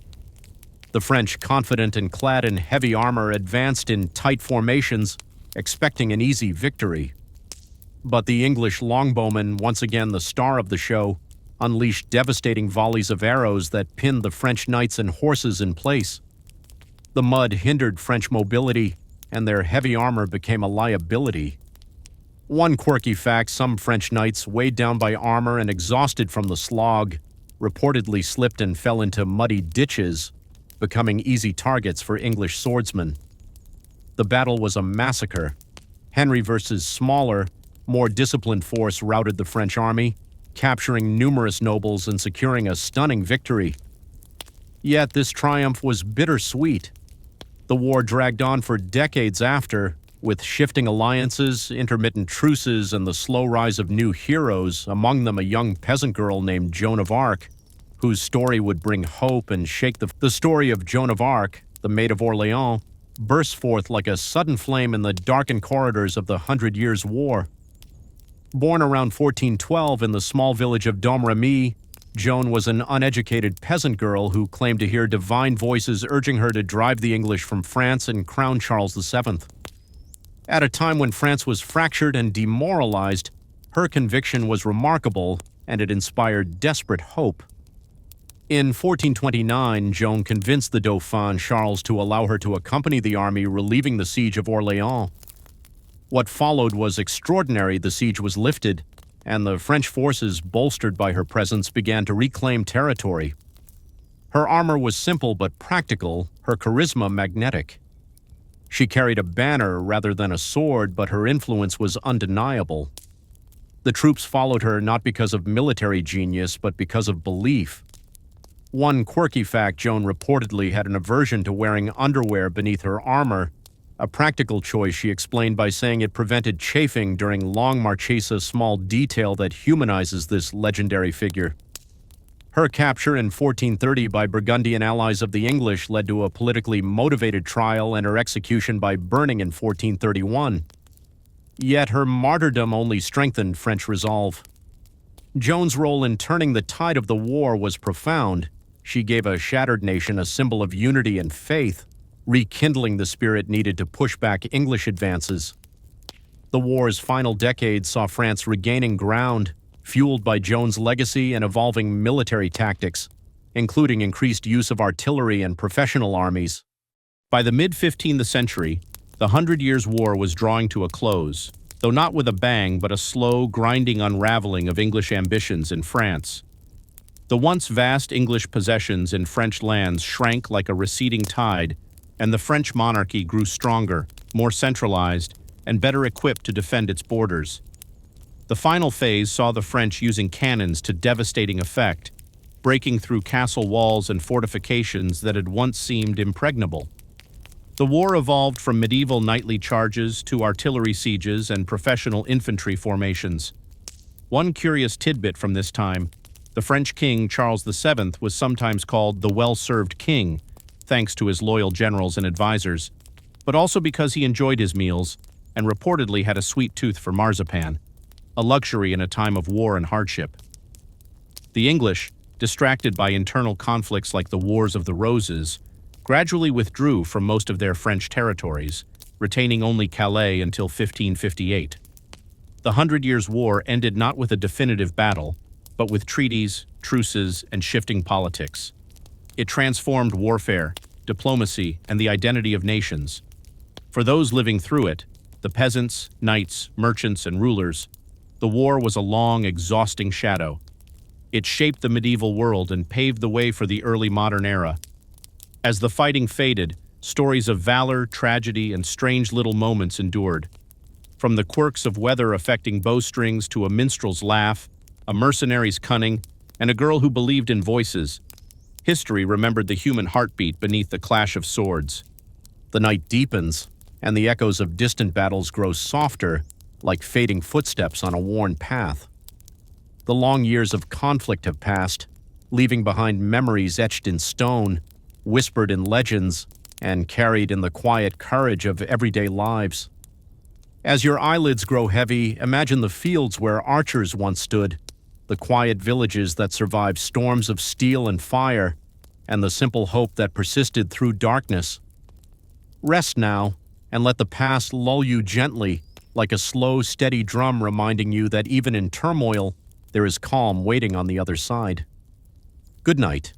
The French, confident and clad in heavy armor, advanced in tight formations, expecting an easy victory. But the English longbowmen, once again the star of the show, unleashed devastating volleys of arrows that pinned the French knights and horses in place. The mud hindered French mobility, and their heavy armor became a liability. One quirky fact: some French knights, weighed down by armor and exhausted from the slog, reportedly slipped and fell into muddy ditches, becoming easy targets for English swordsmen. The battle was a massacre. Henry versus smaller, more disciplined force routed the French army, capturing numerous nobles and securing a stunning victory. Yet this triumph was bittersweet. The war dragged on for decades after, with shifting alliances, intermittent truces, and the slow rise of new heroes, among them a young peasant girl named Joan of Arc, whose story would bring hope and shake the story of Joan of Arc, the Maid of Orleans, burst forth like a sudden flame in the darkened corridors of the 100 Years' War. Born around 1412 in the small village of Domremy, Joan was an uneducated peasant girl who claimed to hear divine voices urging her to drive the English from France and crown Charles VII. At a time when France was fractured and demoralized, her conviction was remarkable, and it inspired desperate hope. In 1429, Joan convinced the Dauphin Charles to allow her to accompany the army relieving the siege of Orleans. What followed was extraordinary. The siege was lifted, and the French forces, bolstered by her presence, began to reclaim territory. Her armor was simple but practical, her charisma magnetic. She carried a banner rather than a sword, but her influence was undeniable. The troops followed her not because of military genius, but because of belief. One quirky fact: Joan reportedly had an aversion to wearing underwear beneath her armor, a practical choice she explained by saying it prevented chafing during long marches, a small detail that humanizes this legendary figure. Her capture in 1430 by Burgundian allies of the English led to a politically motivated trial and her execution by burning in 1431. Yet her martyrdom only strengthened French resolve. Joan's role in turning the tide of the war was profound. She gave a shattered nation a symbol of unity and faith, rekindling the spirit needed to push back English advances. The war's final decades saw France regaining ground, fueled by Joan's legacy and evolving military tactics, including increased use of artillery and professional armies. By the mid-15th century, the 100 Years' War was drawing to a close, though not with a bang but a slow, grinding unraveling of English ambitions in France. The once vast English possessions in French lands shrank like a receding tide, and the French monarchy grew stronger, more centralized, and better equipped to defend its borders. The final phase saw the French using cannons to devastating effect, breaking through castle walls and fortifications that had once seemed impregnable. The war evolved from medieval knightly charges to artillery sieges and professional infantry formations. One curious tidbit from this time: the French king Charles VII was sometimes called the well-served king, thanks to his loyal generals and advisors, but also because he enjoyed his meals and reportedly had a sweet tooth for marzipan, a luxury in a time of war and hardship. The English, distracted by internal conflicts like the Wars of the Roses, gradually withdrew from most of their French territories, retaining only Calais until 1558. The 100 Years' War ended not with a definitive battle, but with treaties, truces, and shifting politics. It transformed warfare, diplomacy, and the identity of nations. For those living through it, the peasants, knights, merchants, and rulers, the war was a long, exhausting shadow. It shaped the medieval world and paved the way for the early modern era. As the fighting faded, stories of valor, tragedy, and strange little moments endured. From the quirks of weather affecting bowstrings to a minstrel's laugh, a mercenary's cunning, and a girl who believed in voices, history remembered the human heartbeat beneath the clash of swords. The night deepens, and the echoes of distant battles grow softer, like fading footsteps on a worn path. The long years of conflict have passed, leaving behind memories etched in stone, whispered in legends, and carried in the quiet courage of everyday lives. As your eyelids grow heavy, imagine the fields where archers once stood, the quiet villages that survived storms of steel and fire, and the simple hope that persisted through darkness. Rest now, and let the past lull you gently, like a slow, steady drum reminding you that even in turmoil, there is calm waiting on the other side. Good night.